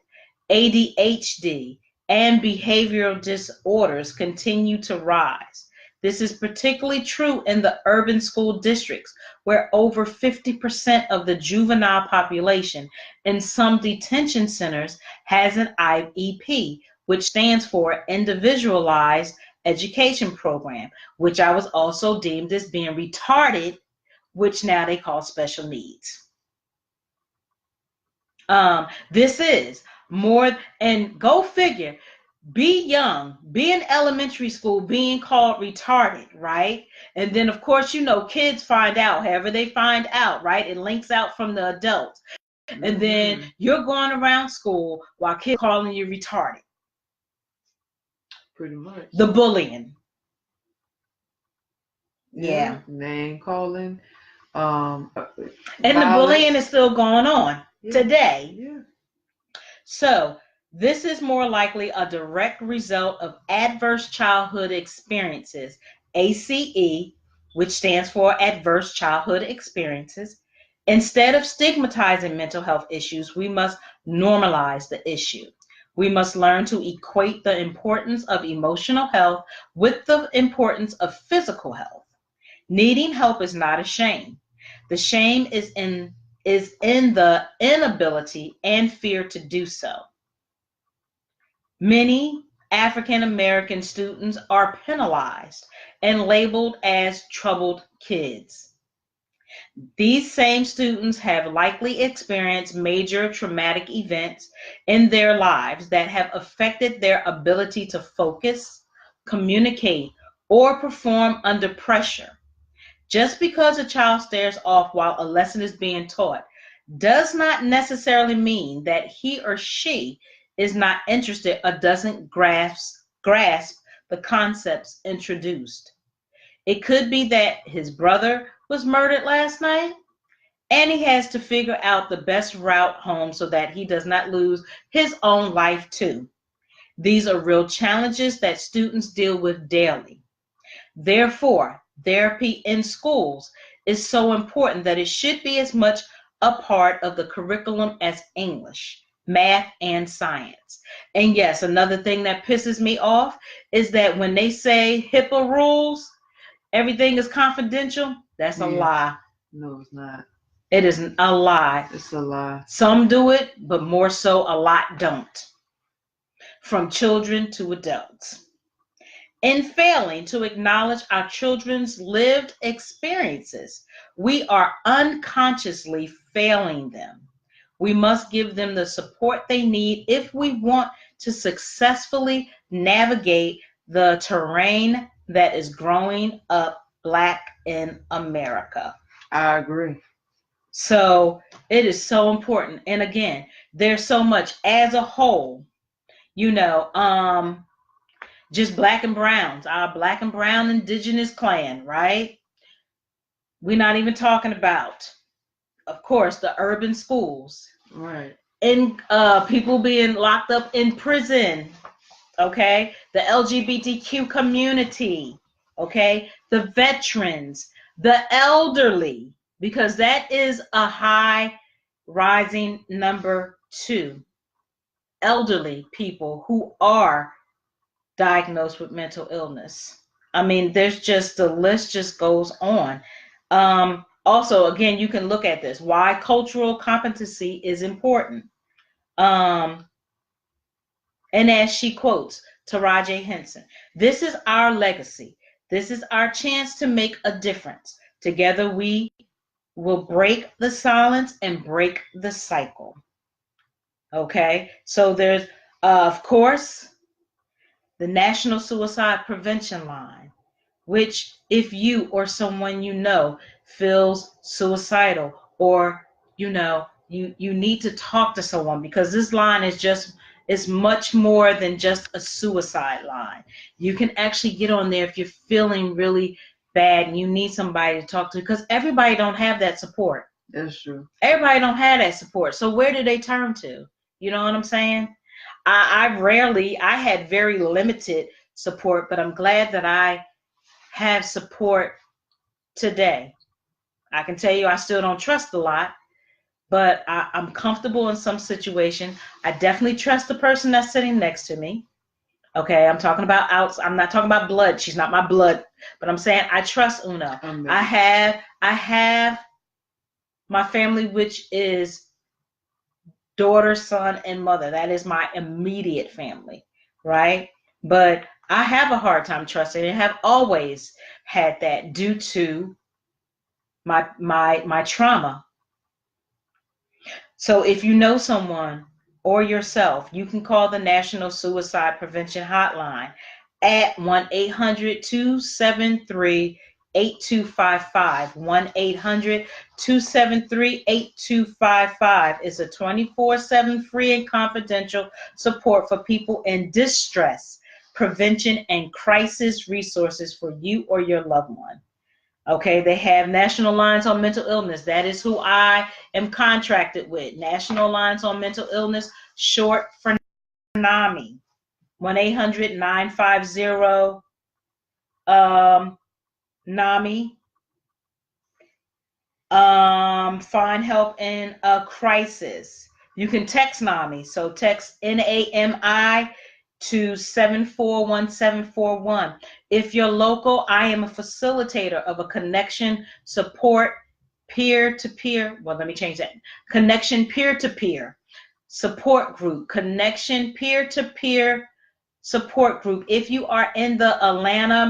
ADHD, and behavioral disorders continue to rise. This is particularly true in the urban school districts, where over 50% of the juvenile population in some detention centers has an IEP, which stands for Individualized Education Program, which I was also deemed as being retarded, which now they call special needs. This is more, and go figure, be young, be in elementary school, being called retarded, right? And then, of course, kids find out, however they find out, right? It links out from the adults. And then you're going around school while kids calling you retarded. Pretty much. The bullying. Yeah. Name calling. And violence. The bullying is still going on today. Yeah. So this is more likely a direct result of adverse childhood experiences, ACE, which stands for Adverse Childhood Experiences. Instead of stigmatizing mental health issues, we must normalize the issue. We must learn to equate the importance of emotional health with the importance of physical health. Needing help is not a shame. The shame is in the inability and fear to do so. Many African American students are penalized and labeled as troubled kids. These same students have likely experienced major traumatic events in their lives that have affected their ability to focus, communicate, or perform under pressure. Just because a child stares off while a lesson is being taught does not necessarily mean that he or she is not interested or doesn't grasp the concepts introduced. It could be that his brother was murdered last night and he has to figure out the best route home so that he does not lose his own life too. These are real challenges that students deal with daily. Therefore, therapy in schools is so important that it should be as much a part of the curriculum as English, math, and science. And yes, another thing that pisses me off is that when they say HIPAA rules, everything is confidential. That's a lie. No, it's not. It isn't a lie. It's a lie. Some do it, but more so a lot don't. From children to adults. In failing to acknowledge our children's lived experiences, we are unconsciously failing them. We must give them the support they need if we want to successfully navigate the terrain that is growing up Black in America. I agree. So it is so important. And again, there's so much as a whole, just Black and browns, our Black and brown indigenous clan, right? We're not even talking about, of course, the urban schools. Right. And people being locked up in prison, okay? The LGBTQ community, okay? The veterans, the elderly, because that is a high rising number too. Elderly people who are diagnosed with mental illness. I mean, there's just, the list just goes on. Also, again, you can look at this. Why cultural competency is important. And as she quotes Taraji Henson, this is our legacy. This is our chance to make a difference. Together we will break the silence and break the cycle. Okay, so there's, of course, the National Suicide Prevention Line, which if you or someone you know feels suicidal, or you need to talk to someone, because this line is much more than just a suicide line. You can actually get on there if you're feeling really bad and you need somebody to talk to, because everybody don't have that support. That's true. Everybody don't have that support. So where do they turn to? You know what I'm saying? I had very limited support, but I'm glad that I have support today. I can tell you I still don't trust a lot, but I'm comfortable in some situation. I definitely trust the person that's sitting next to me. Okay, I'm talking about I'm not talking about blood. She's not my blood, but I'm saying I trust Una. I have my family, which is daughter, son, and mother. That is my immediate family, right? But I have a hard time trusting, and have always had that due to my trauma. So if you know someone or yourself, you can call the National Suicide Prevention Hotline at 1-800-273-8255. 1-800-273-8255 is a 24/7 free and confidential support for people in distress, prevention, and crisis resources for you or your loved one. Okay, they have National Lines on Mental Illness. That is who I am contracted with. National Lines on Mental Illness, short for NAMI. 1-800-950 NAMI. Find help in a crisis. You can text NAMI. So text NAMI to 741741. If you're local, I am a facilitator of a connection support peer-to-peer. Well, let me change that. Connection peer-to-peer support group. Connection peer-to-peer support group. If you are in the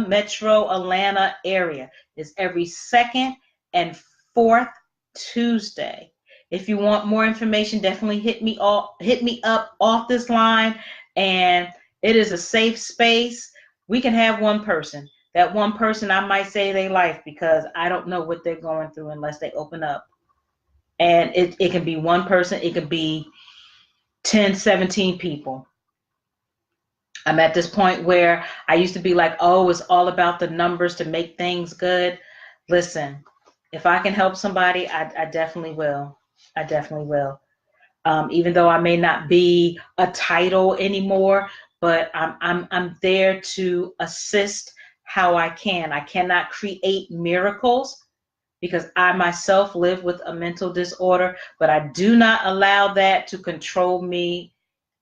Metro Atlanta area, it's every second and fourth Tuesday. If you want more information, definitely hit me up off this line, and it is a safe space. We can have one person. That one person, I might save their life, because I don't know what they're going through unless they open up. And it can be one person, it could be 10, 17 people. I'm at this point where I used to be like, oh, it's all about the numbers to make things good. Listen, if I can help somebody, I definitely will. I definitely will. Even though I may not be a title anymore, but I'm there to assist how I can. I cannot create miracles, because I myself live with a mental disorder, but I do not allow that to control me.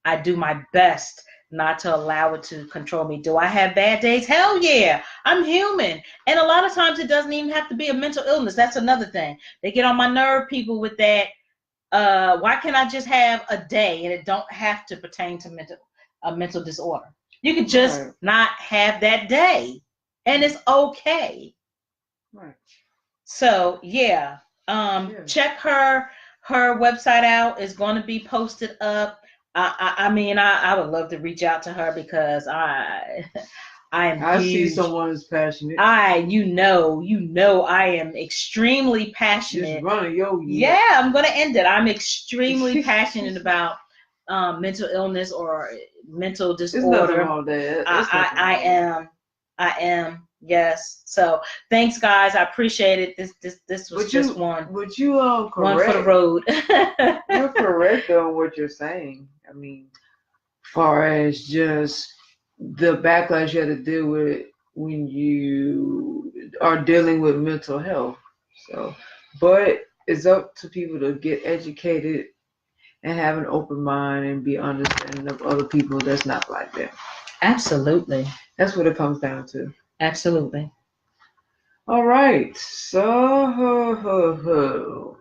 I do my best not to allow it to control me. Do I have bad days? Hell yeah, I'm human. And a lot of times it doesn't even have to be a mental illness. That's another thing. They get on my nerve, people, with that. Why can't I just have a day and it don't have to pertain to a mental disorder? You could just not have that day, and it's okay. Right. So yeah, check her website out. It's going to be posted up. I mean, I would love to reach out to her, because I am I huge. see someone who's passionate. I am extremely passionate. Just run a yogi. Yeah, I'm going to end it. I'm extremely passionate about mental illness or mental disorder. There's nothing wrong with that. I am. Yes. So thanks, guys. I appreciate it. This was just one. Would you correct? One for the road. You're correct though in what you're saying. I mean, far as just the backlash you had to deal with when you are dealing with mental health. So, but it's up to people to get educated and have an open mind and be understanding of other people that's not like that. Absolutely. That's what it comes down to. Absolutely. All right. So,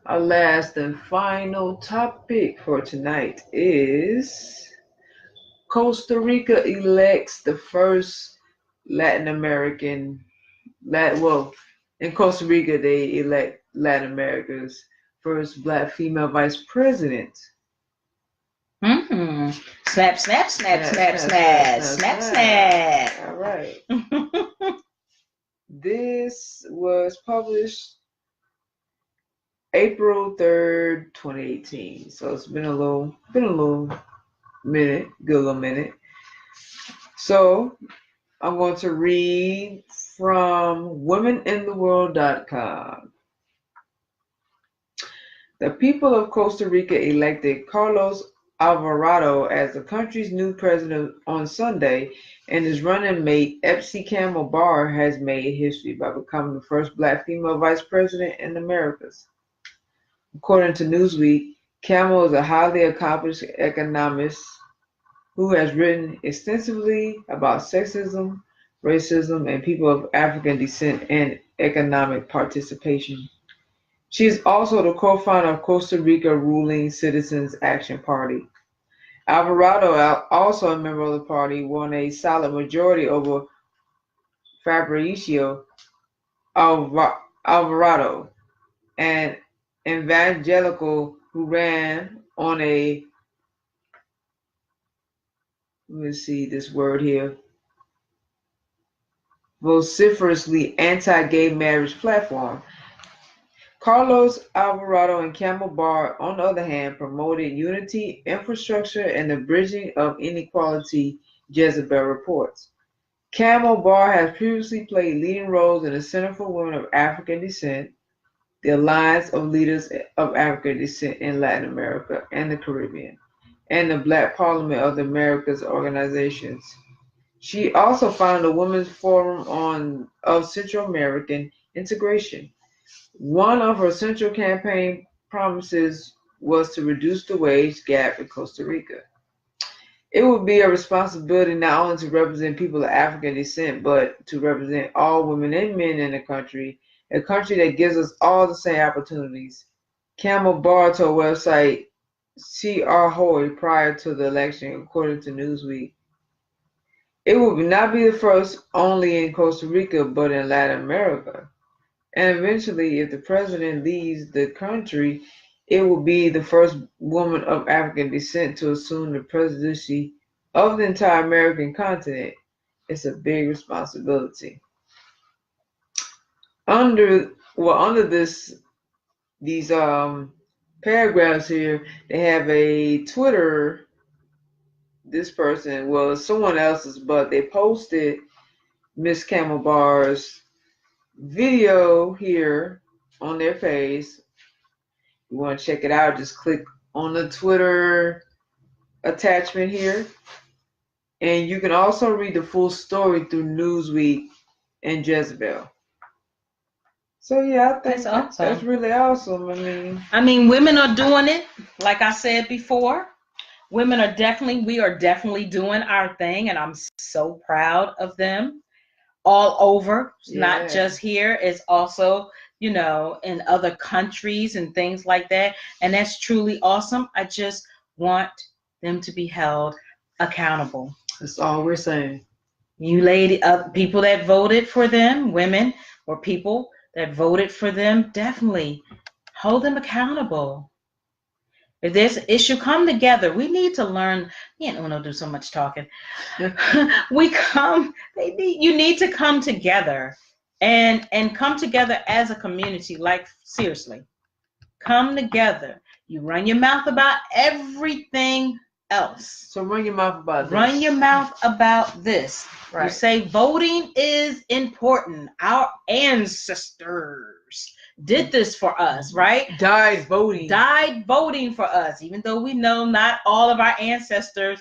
our last and final topic for tonight is Costa Rica elects the first Latin American, in Costa Rica they elect Latin America's first Black female vice president. Mm-hmm. Snap, snap, snap, snap, snap, snap, snap. All right. This was published April 3rd, 2018. So it's been a little minute, good little minute. So I'm going to read from womenintheworld.com. The people of Costa Rica elected Carlos Alvarado as the country's new president on Sunday, and his running mate, Epsi Camel BARR, has made history by becoming the first Black female vice president in the Americas. According to Newsweek, Camel is a highly accomplished economist who has written extensively about sexism, racism, and people of African descent and economic participation. She is also the co-founder of Costa Rica ruling Citizens Action Party. Alvarado, also a member of the party, won a solid majority over Fabricio Alvarado, an evangelical who ran on a, let me see this word here, vociferously anti-gay marriage platform. Carlos Alvarado and Camel BARR, on the other hand, promoted unity, infrastructure, and the bridging of inequality, Jezebel reports. Camel BARR has previously played leading roles in the Center for Women of African Descent, the Alliance of Leaders of African Descent in Latin America and the Caribbean, and the Black Parliament of the Americas organizations. She also founded the Women's Forum of Central American Integration. One of her central campaign promises was to reduce the wage gap in Costa Rica. It would be a responsibility not only to represent people of African descent, but to represent all women and men in the country, a country that gives us all the same opportunities. Camel BARR told website CR Hoy prior to the election, according to Newsweek. It would not be the first only in Costa Rica, but in Latin America. And eventually, if the president leaves the country, it will be the first woman of African descent to assume the presidency of the entire American continent. It's a big responsibility. Under these paragraphs here, they have a Twitter. This person was someone else's, but they posted Miss Camel BARR's video here on their page. You want to check it out, just click on the Twitter attachment here. And you can also read the full story through Newsweek and Jezebel. So yeah, I think That's awesome. that's really awesome. I mean, women are doing it, like I said before. We are definitely doing our thing, and I'm so proud of them all over, not just here. It's also, in other countries and things like that. And that's truly awesome. I just want them to be held accountable. That's all we're saying. You people that voted for them, women or people that voted for them, definitely hold them accountable. If there's an issue, come together. We need to learn. Uno do so much talking. You need to come together and come together as a community. Like, seriously, come together. You run your mouth about everything else. So run your mouth about this. Run your mouth about this. Right. You say voting is important. Our ancestors did this for us, right? Died voting for us, even though we know not all of our ancestors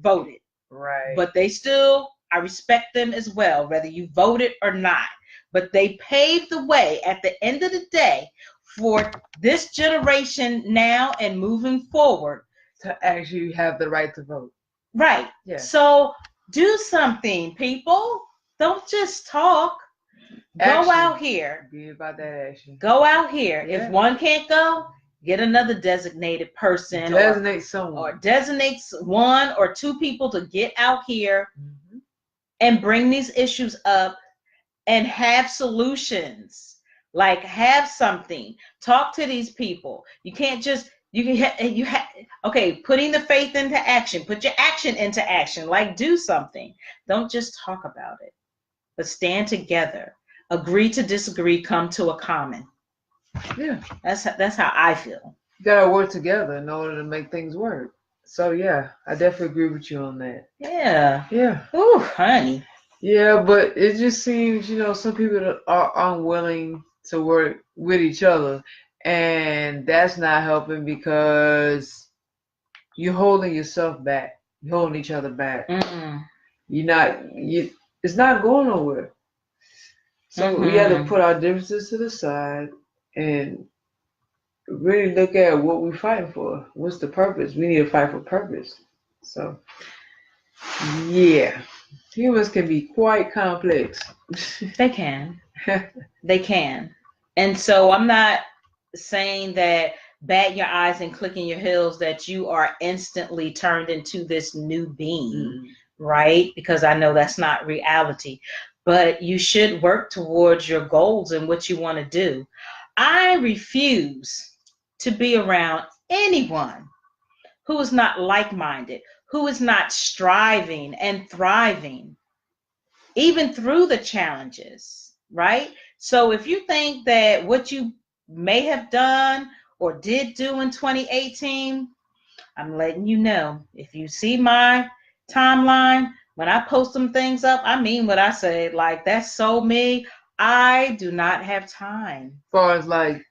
voted. Right. But they still I respect them as well, whether you voted or not. But they paved the way at the end of the day for this generation now and moving forward to actually have the right to vote. Right. Yeah. So do something, people. Don't just talk. Action. Go out here. Be about that action. Go out here. Yeah. If one can't go, get another designated person. Designate someone. Or designate one or two people to get out here and bring these issues up and have solutions. Like, have something. Talk to these people. You can't just putting the faith into action. Put your action into action. Like, do something. Don't just talk about it, but stand together. Agree to disagree. Come to a common. Yeah, that's how I feel. You gotta work together in order to make things work. So yeah, I definitely agree with you on that. Yeah. Yeah. Ooh, honey. Yeah, but it just seems, some people are unwilling to work with each other, and that's not helping because you're holding yourself back. You're holding each other back. It's not going nowhere. So we have to put our differences to the side and really look at what we're fighting for. What's the purpose? We need to fight for purpose. So, yeah. Humans can be quite complex. They can. They can. And so I'm not saying that bat your eyes and click in your heels that you are instantly turned into this new being, right? Because I know that's not reality. But you should work towards your goals and what you want to do. I refuse to be around anyone who is not like-minded, who is not striving and thriving, even through the challenges, right? So if you think that what you may have done or did do in 2018, I'm letting you know, if you see my timeline, when I post some things up, I mean what I say. Like, that's so me. I do not have time. As far as like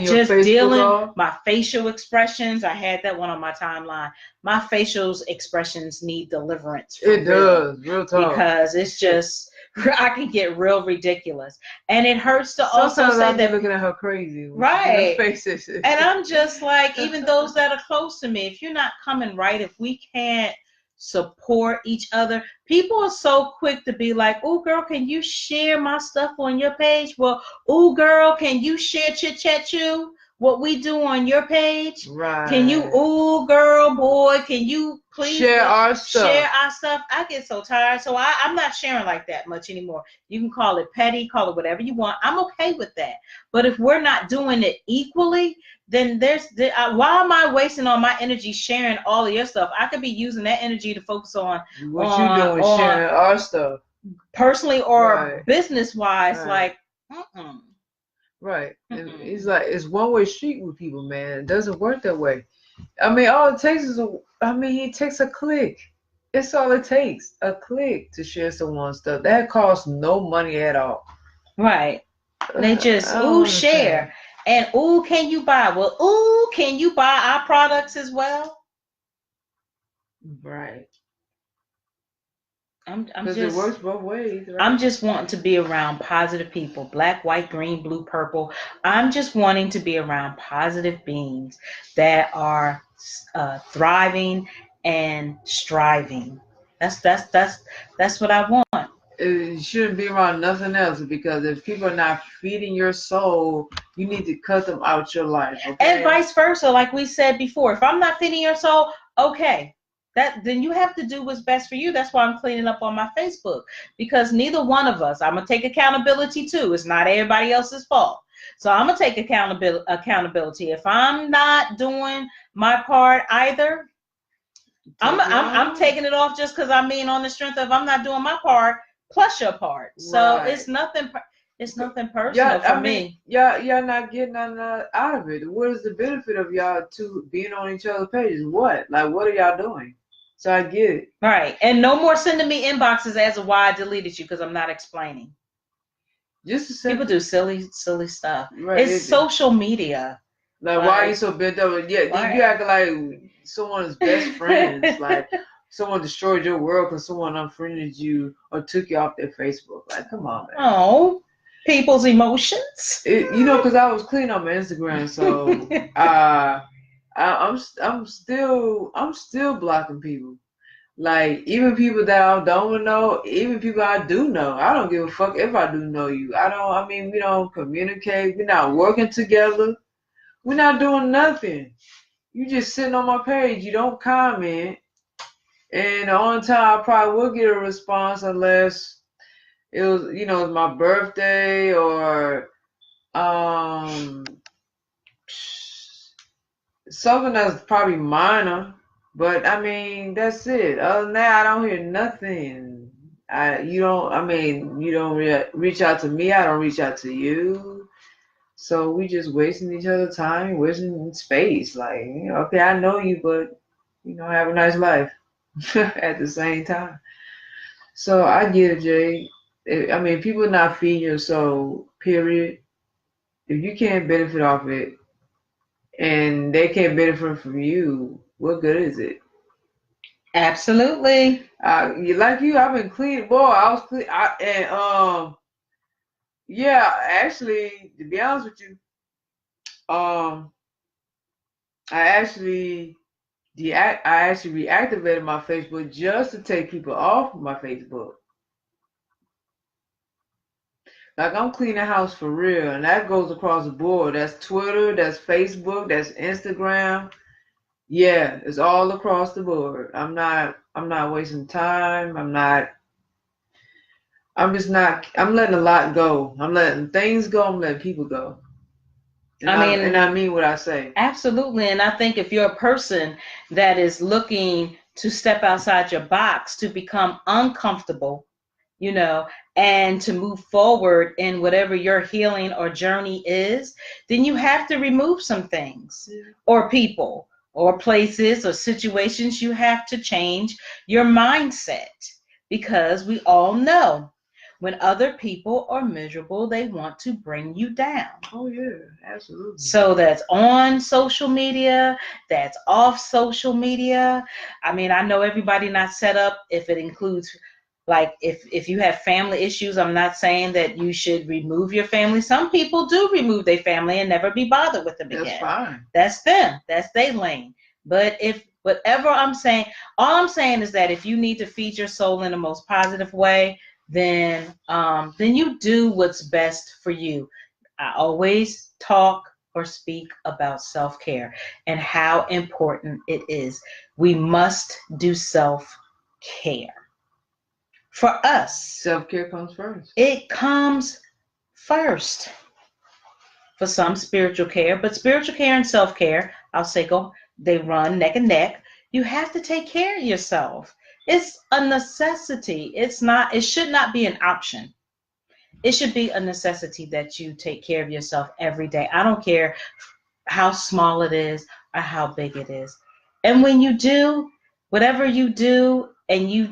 just dealing my facial expressions. I had that one on my timeline. My facial expressions need deliverance. It does, real talk. Because it's just, I can get real ridiculous, and it hurts to also say that looking at her crazy, right? Faces. And I'm just like, even those that are close to me, if you're not coming right, if we can't support each other, people are so quick to be like, "Oh, girl, can you share my stuff on your page?" Well, "Oh, girl, can you share chit chat you what we do on your page?" Right. Can you, "Oh, girl, boy, can you please share our stuff?" Share our stuff. I get so tired, so I'm not sharing like that much anymore. You can call it petty, call it whatever you want. I'm okay with that. But if we're not doing it equally, then why am I wasting all my energy sharing all of your stuff? I could be using that energy to focus on what you doing, sharing our stuff, personally or business wise. Right. Like, right. And it's like it's one-way street with people, man. It doesn't work that way. I mean, all it takes is it takes a click. It's all it takes, a click to share someone's stuff. That costs no money at all. Right. They just share. And can you buy? Well, can you buy our products as well? Right. I'm just, it works both ways, right? I'm just wanting to be around positive people, black, white, green, blue, purple. I'm just wanting to be around positive beings that are thriving and striving. That's what I want. It shouldn't be around nothing else, because if people are not feeding your soul, you need to cut them out your life. Okay? And vice versa, like we said before. If I'm not feeding your soul, okay. Then you have to do what's best for you. That's why I'm cleaning up on my Facebook, because neither one of us, I'm going to take accountability too. It's not everybody else's fault. So I'm going to take accountability. If I'm not doing my part either, I'm taking it off, just because on the strength of I'm not doing my part plus your part. So it's nothing personal for me. Y'all not getting nothing out of it. What is the benefit of y'all two being on each other's pages? What are y'all doing? So I get it. Right. And no more sending me inboxes as to why I deleted you, because I'm not explaining. People do silly stuff. Right. It's social media. Like, why are you so bent up? Yeah, right. You act like someone's best friends. Like, someone destroyed your world because someone unfriended you or took you off their Facebook. Like, come on, man. Oh, people's emotions. Because I was clean on my Instagram, so I'm still blocking people. Like, even people that I don't know, even people I do know, I don't give a fuck if I do know you. We don't communicate. We're not working together. We're not doing nothing. You just sitting on my page. You don't comment. And the only time I probably will get a response unless it was, it's my birthday or something that's probably minor. But I mean, that's it. Other than that, I don't hear nothing. You don't reach out to me. I don't reach out to you. So we just wasting each other's time, wasting space. Like, okay, I know you, but have a nice life at the same time. So I get it, Jay. I mean, people not feeding your soul, period. If you can't benefit off it and they can't benefit from you, what good is it? Absolutely. Like you, I've been clean. Boy, I was clean. Yeah, actually, to be honest with you, I actually reactivated my Facebook just to take people off of my Facebook. Like, I'm cleaning house for real, and that goes across the board. That's Twitter, that's Facebook, that's Instagram. Yeah, it's all across the board. I'm not wasting time. I'm letting a lot go. I'm letting things go. I'm letting people go. And I mean what I say. Absolutely. And I think if you're a person that is looking to step outside your box, to become uncomfortable, and to move forward in whatever your healing or journey is, then you have to remove some things or people or places or situations. You have to change your mindset, because we all know when other people are miserable, they want to bring you down. Oh, yeah, absolutely. So that's on social media, that's off social media. I mean, I know everybody not set up if it includes, like, if you have family issues. I'm not saying that you should remove your family. Some people do remove their family and never be bothered with them again. That's fine. That's them. That's their lane. But whatever I'm saying, all I'm saying is that if you need to feed your soul in the most positive way, then you do what's best for you. I always talk or speak about self-care and how important it is. We must do self-care. For us, self-care comes first. It comes first. For some, spiritual care, but spiritual care and self-care, I'll say, they run neck and neck. You have to take care of yourself. It's a necessity. It should not be an option. It should be a necessity that you take care of yourself every day. I don't care how small it is or how big it is. And when you do, whatever you do, and you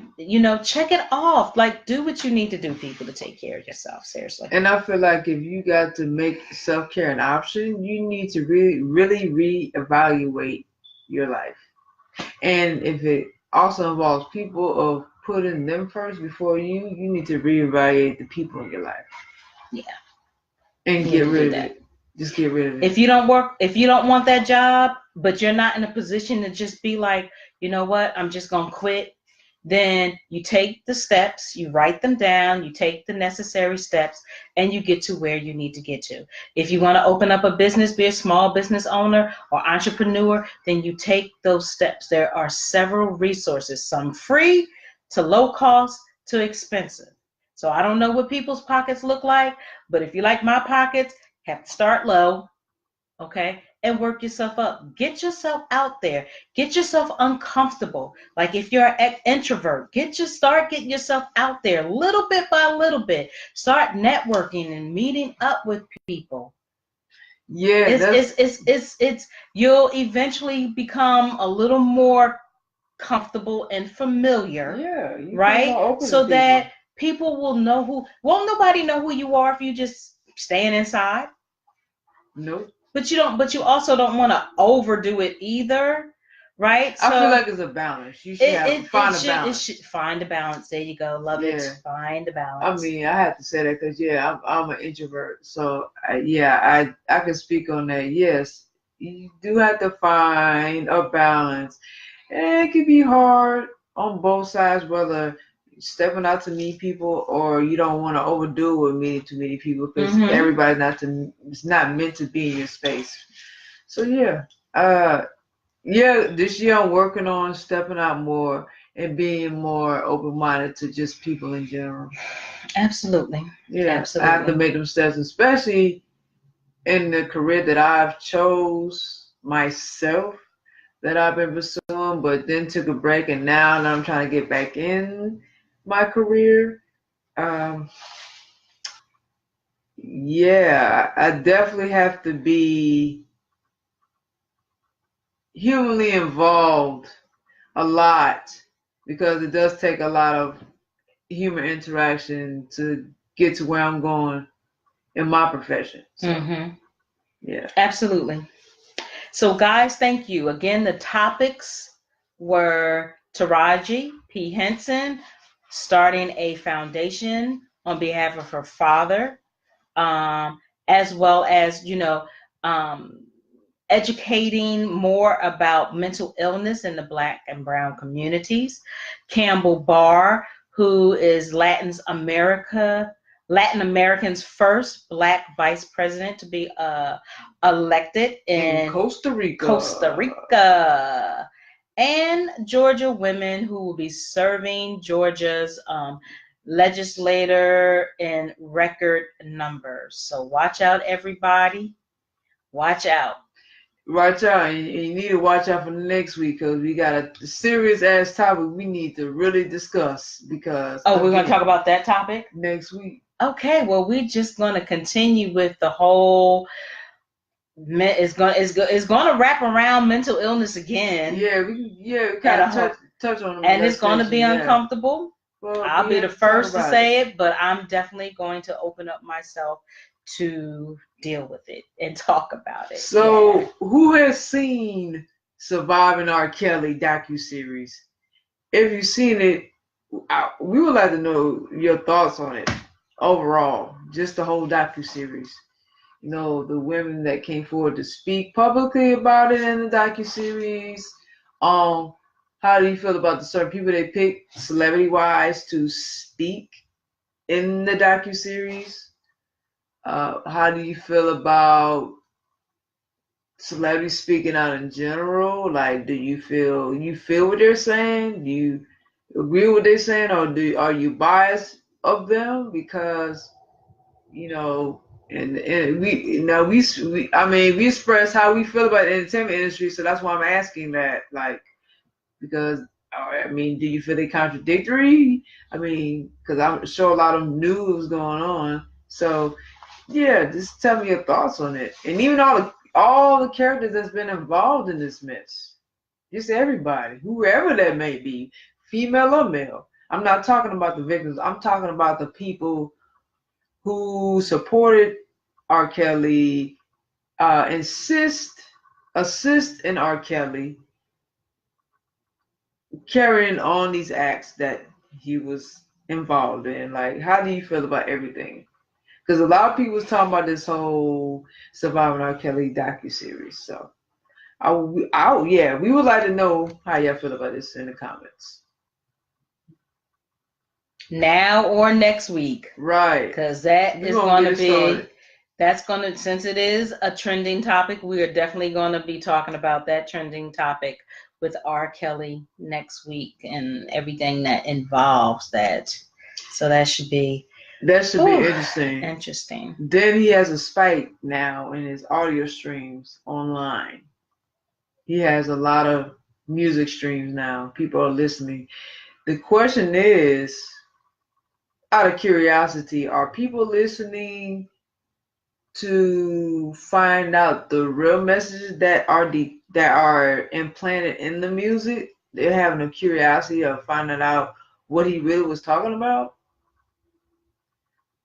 check it off, like, do what you need to do, people, to take care of yourself, seriously. And I feel like if you got to make self-care an option, you need to really, really reevaluate your life. And if it also involves people of putting them first before you need to reevaluate the people in your life. Yeah. And get rid of it. Just get rid of it. If you don't want that job, but you're not in a position to just be like, you know what, I'm just going to quit, then you take the steps, you write them down, you take the necessary steps, and you get to where you need to get to. If you want to open up a business, be a small business owner or entrepreneur, then you take those steps. There are several resources, some free to low cost to expensive. So I don't know what people's pockets look like, but if you like my pockets, have to start low, okay, and work yourself up. Get yourself out there. Get yourself uncomfortable. Like, if you're an introvert, start getting yourself out there little bit by little bit. Start networking and meeting up with people. Yeah, it's you'll eventually become a little more comfortable and familiar. Yeah, right? So that people will know won't nobody know who you are if you just staying inside. Nope. But you also don't want to overdo it either. right? I feel So like it's a balance. You should find a balance. It should find a balance. There you go. Love it. Yeah. Find a I balance. mean, I have to say that because I'm an introvert, so I can speak on that. Yes, you do have to find a balance, and it can be hard on both sides, whether stepping out to meet people or you don't want to overdo it with meeting too many people because everybody's it's not meant to be in your space. So uh, this year I'm working on stepping out more and being more open-minded to just people in general. Absolutely. Yeah, I Absolutely. have to make them steps, especially in the career that I've chose myself that I've been pursuing, but then took a break and now I'm trying to get back in my career. Um, I definitely have to be humanly involved a lot because it does take a lot of human interaction to get to where I'm going in my profession. So, yeah. Absolutely. So, guys, thank you. Again, the topics were Taraji P. Henson starting a foundation on behalf of her father, as well as, educating more about mental illness in the Black and Brown communities. Campbell BARR, who is Latin American's first Black vice president to be elected in Costa Rica. Costa Rica. And Georgia women who will be serving Georgia's legislator in record numbers. So watch out, everybody. Watch out. Watch out, and you need to watch out for next week because we got a serious ass topic we need to really discuss because we're going to talk about that topic next week. Okay, well, we're just going to continue with the whole. It's going to wrap around mental illness again. We kind of touch on it, and it's going to be uncomfortable. Well, I'll be the first to say it, but I'm definitely going to open up myself to deal with it and talk about it. So, who has seen Surviving R. Kelly docuseries? If you've seen it, we would like to know your thoughts on it overall, just the whole docuseries. The women that came forward to speak publicly about it in the docuseries. How do you feel about the certain people they picked, celebrity-wise, to speak in the docuseries? How do you feel about celebrities speaking out in general? Like, do you feel what they're saying? Do you agree with what they're saying, or are you biased of them? Because and we express how we feel about the entertainment industry, so that's why I'm asking that. Like, because do you feel they contradictory? Because I'm sure a lot of news going on. So just tell me your thoughts on it, and even all the characters that's been involved in this mess. Just everybody, whoever that may be, female or male. I'm not talking about the victims. I'm talking about the people who supported R. Kelly, assist in R. Kelly carrying on these acts that he was involved in. Like, how do you feel about everything? Because a lot of people was talking about this whole Surviving R. Kelly docuseries. So, we would like to know how y'all feel about this in the comments. Now or next week. Right. Because that is going to be, since it is a trending topic, we are definitely going to be talking about that trending topic with R. Kelly next week and everything that involves that. So that should be interesting. Interesting. Then he has a spike now in his audio streams online. He has a lot of music streams now. People are listening. The question is, out of curiosity, are people listening to find out the real messages that are implanted in the music? They're having a curiosity of finding out what he really was talking about?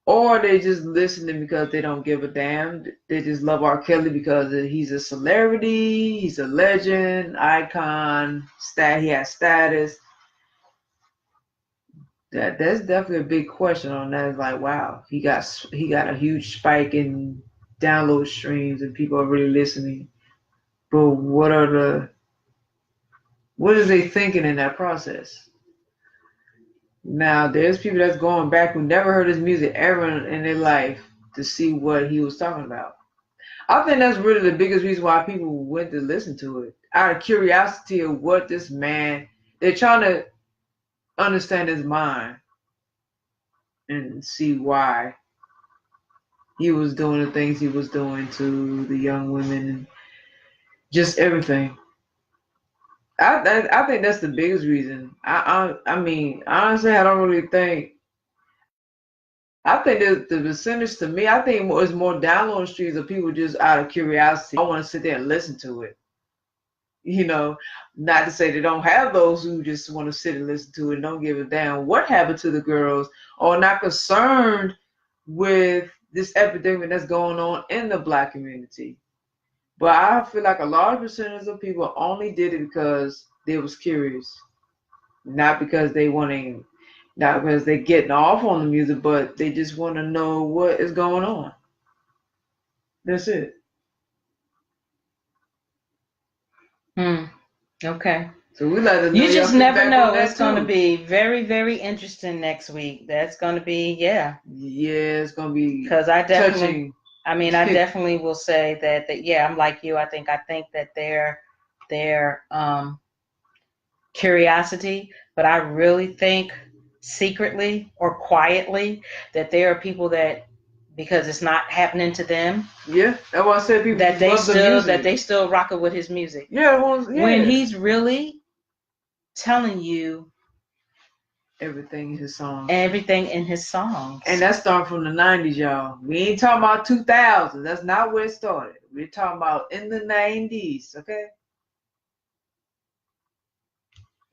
or they just listening because they don't give a damn. They just love R. Kelly because he's a celebrity, he's a legend, icon, he has status. That's definitely a big question on that. It's like, wow, he got a huge spike in download streams and people are really listening. But what is they thinking in that process? Now there's people that's going back who never heard his music ever in their life to see what he was talking about. I think that's really the biggest reason why people went to listen to it. Out of curiosity of what this man, they're trying to understand his mind and see why he was doing the things he was doing to the young women and just everything. I think that's the biggest reason. I mean, honestly, I don't really think. I think the percentage to me, I think it's more download streams of people just out of curiosity. I want to sit there and listen to it. You know, not to say they don't have those who just want to sit and listen to it and don't give a damn what happened to the girls, or not concerned with this epidemic that's going on in the Black community. But I feel like a large percentage of people only did it because they was curious, not because not because they're getting off on the music, but they just want to know what is going on. That's it. Okay. So we let them know. You just never know. It's going to too. be very, very interesting next week. That's going to be, yeah. Yeah, it's going to be because I definitely, touching. I mean, I definitely will say that yeah, I'm like you. I think that their curiosity, but I really think secretly or quietly that there are people that, because it's not happening to them. Yeah, that's why I said people that they still rock it with his music. Yeah, well, yeah. When he's really telling you everything in his songs. Everything in his songs. And that started from the 90s, y'all. We ain't talking about 2000. That's not where it started. We're talking about in the 90s, okay?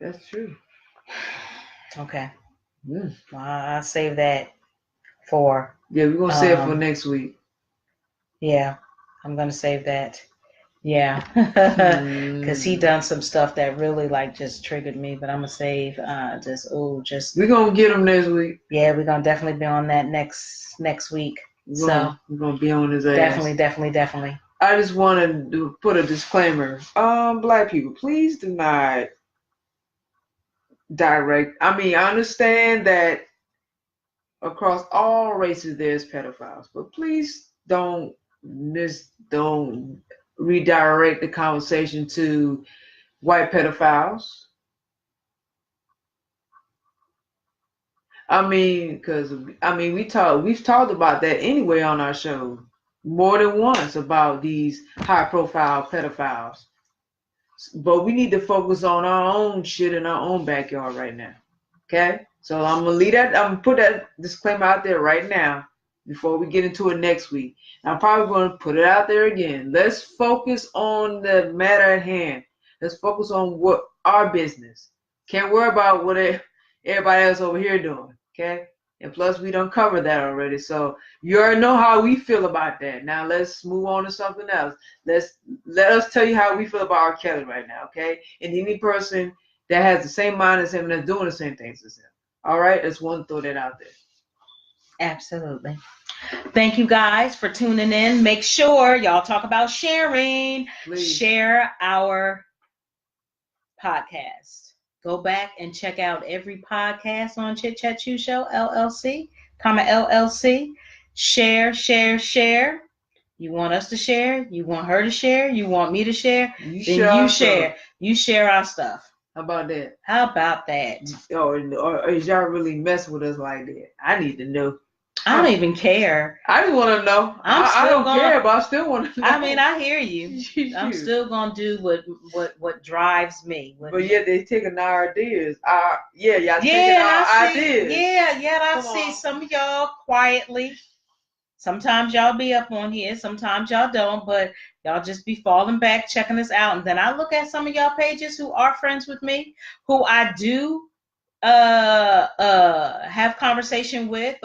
That's true. Okay. Well, I'll save that for... Yeah, we're going to save it for next week. Yeah, I'm going to save that. Yeah, because he done some stuff that really just triggered me, but I'm gonna save we're gonna get him next week. Yeah, we're gonna definitely be on that next week. We're gonna be on his ass. Definitely. I just want to put a disclaimer. Black people, please do not direct. I mean, I understand that across all races there's pedophiles, but please don't redirect the conversation to white pedophiles. I mean, we've talked about that anyway on our show more than once about these high-profile pedophiles. But we need to focus on our own shit in our own backyard right now. Okay? So I'm gonna put that disclaimer out there right now before we get into it next week. I'm probably gonna put it out there again. Let's focus on the matter at hand. Let's focus on what our business. Can't worry about what everybody else over here doing. Okay? And plus we don't cover that already. So you already know how we feel about that. Now let's move on to something else. Let us tell you how we feel about R. Kelly right now, okay? And any person that has the same mind as him and that's doing the same things as him. All right? I just want to throw that out there. Absolutely. Thank you guys for tuning in. Make sure y'all talk about sharing. Please. Share our podcast. Go back and check out every podcast on Chit Chat Chew Show, LLC, LLC. Share. You want us to share? You want her to share? You want me to share? You share. You share our stuff. How about that? Or is y'all really messing with us like that? I need to know. I don't even care. I just want to know. I don't care, but I still want to know. I mean, I hear you. I'm still gonna do what drives me. But yeah, they taking our ideas. Y'all taking our ideas. I see some of y'all quietly. Sometimes y'all be up on here, sometimes y'all don't, but y'all just be falling back, checking us out. And then I look at some of y'all pages who are friends with me, who I do have conversation with,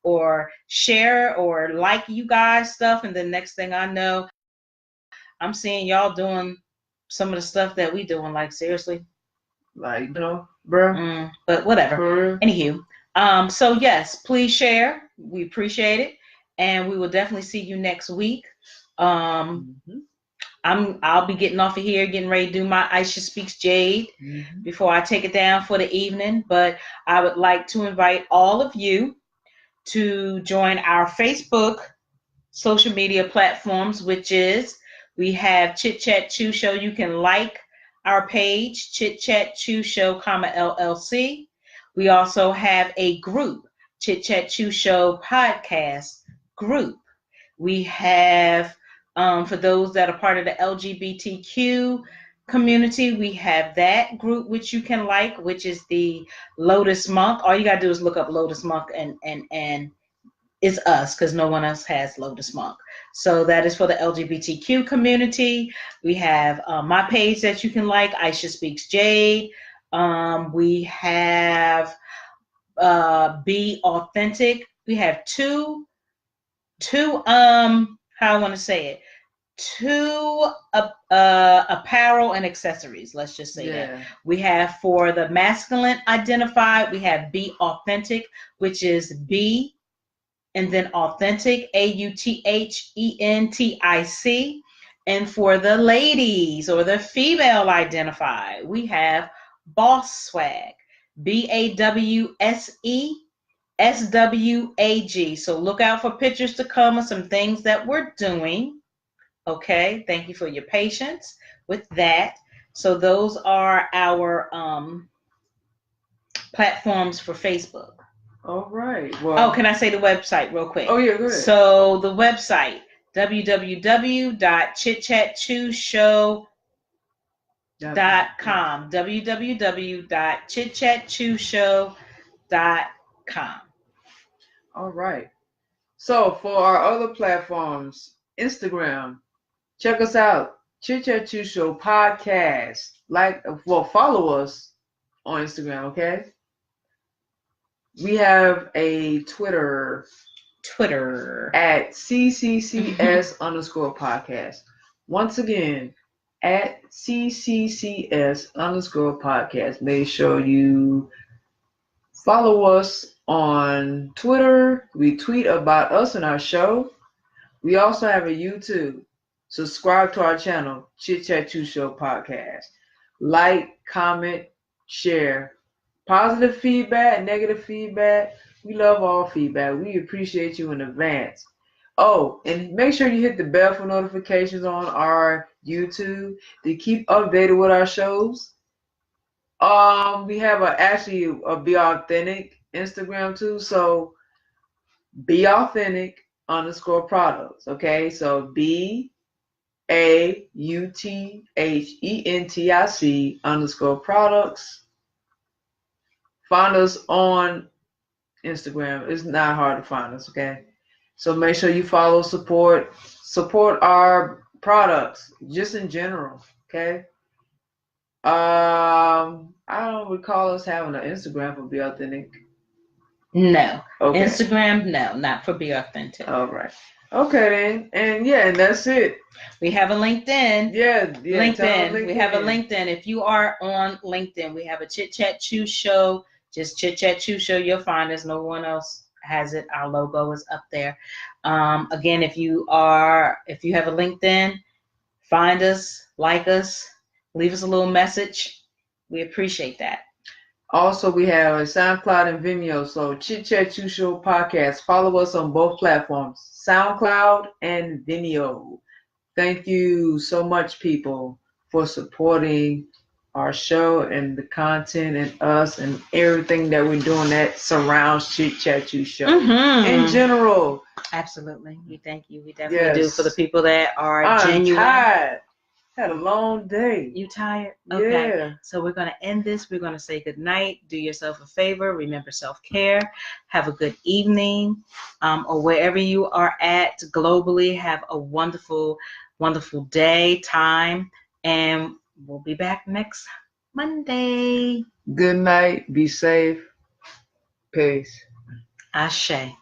or share or like you guys stuff, and the next thing I know, I'm seeing y'all doing some of the stuff that we doing. Like, seriously, Like, bro. But whatever. Anywho, so yes, please share. We appreciate it, and we will definitely see you next week. I'll be getting off of here, getting ready to do my Aisha Speaks Jade before I take it down for the evening. But I would like to invite all of you to join our Facebook social media platforms, which is, we have Chit Chat Chew Show. You can like our page, Chit Chat Chew Show, LLC. We also have a group, Chit Chat Chew Show Podcast Group. We have, for those that are part of the LGBTQ community, we have that group which you can like, which is the Lotus Monk. All you gotta do is look up Lotus Monk, and it's us, because no one else has Lotus Monk. So that is for the LGBTQ community. We have my page that you can like, Aisha Speaks Jade. We have Be Authentic. We have two how I want to say it, two apparel and accessories, let's just say that. We have, for the masculine identified, we have Be Authentic, which is Be and then Authentic, AUTHENTIC. And for the ladies or the female identified, we have Boss Swag, BAWSESWAG. So look out for pictures to come of some things that we're doing. Okay, thank you for your patience with that. So those are our platforms for Facebook. All right. Well, can I say the website real quick? Oh, yeah, go ahead. So the website, www.chitchatchewshow.com. www.chitchatchewshow.com. All right. So for our other platforms, Instagram, check us out, Chit Chat Chew Show Podcast. Follow us on Instagram, okay? We have a Twitter at CCCS_podcast. Once again, at CCCS_podcast. Make sure you follow us on Twitter. We tweet about us and our show. We also have a YouTube. Subscribe to our channel, Chit Chat Chew Show Podcast. Like, comment, share. Positive feedback, negative feedback. We love all feedback. We appreciate you in advance. Oh, and make sure you hit the bell for notifications on our YouTube to keep updated with our shows. We have actually a Be Authentic Instagram too. So Be Authentic _products. Okay, so BAUTHENTIC _products. Find us on Instagram. It's not hard to find us, okay? So make sure you follow, support our products, just in general, okay? I don't recall us having an Instagram for Be Authentic. No. Okay. Instagram, no, not for Be Authentic. All right. Okay then, and that's it. We have a LinkedIn. Yeah. LinkedIn. We have a LinkedIn. If you are on LinkedIn, we have a Chit Chat Chew Show. Just Chit Chat Chew Show. You'll find us. No one else has it. Our logo is up there. Again, if you have a LinkedIn, find us, like us, leave us a little message. We appreciate that. Also, we have a SoundCloud and Vimeo. So Chit Chat Chew Show Podcast. Follow us on both platforms, SoundCloud and Vimeo. Thank you so much, people, for supporting our show and the content and us and everything that we're doing that surrounds Chit Chat Chew Show in general. Absolutely. We thank you. We definitely do, for the people that are genuine. I'm tired. Had a long day. You tired? Okay. Yeah. So we're going to end this. We're going to say good night. Do yourself a favor. Remember self-care. Have a good evening. Or wherever you are at globally, have a wonderful, wonderful day, time. And we'll be back next Monday. Good night. Be safe. Peace. Ashe.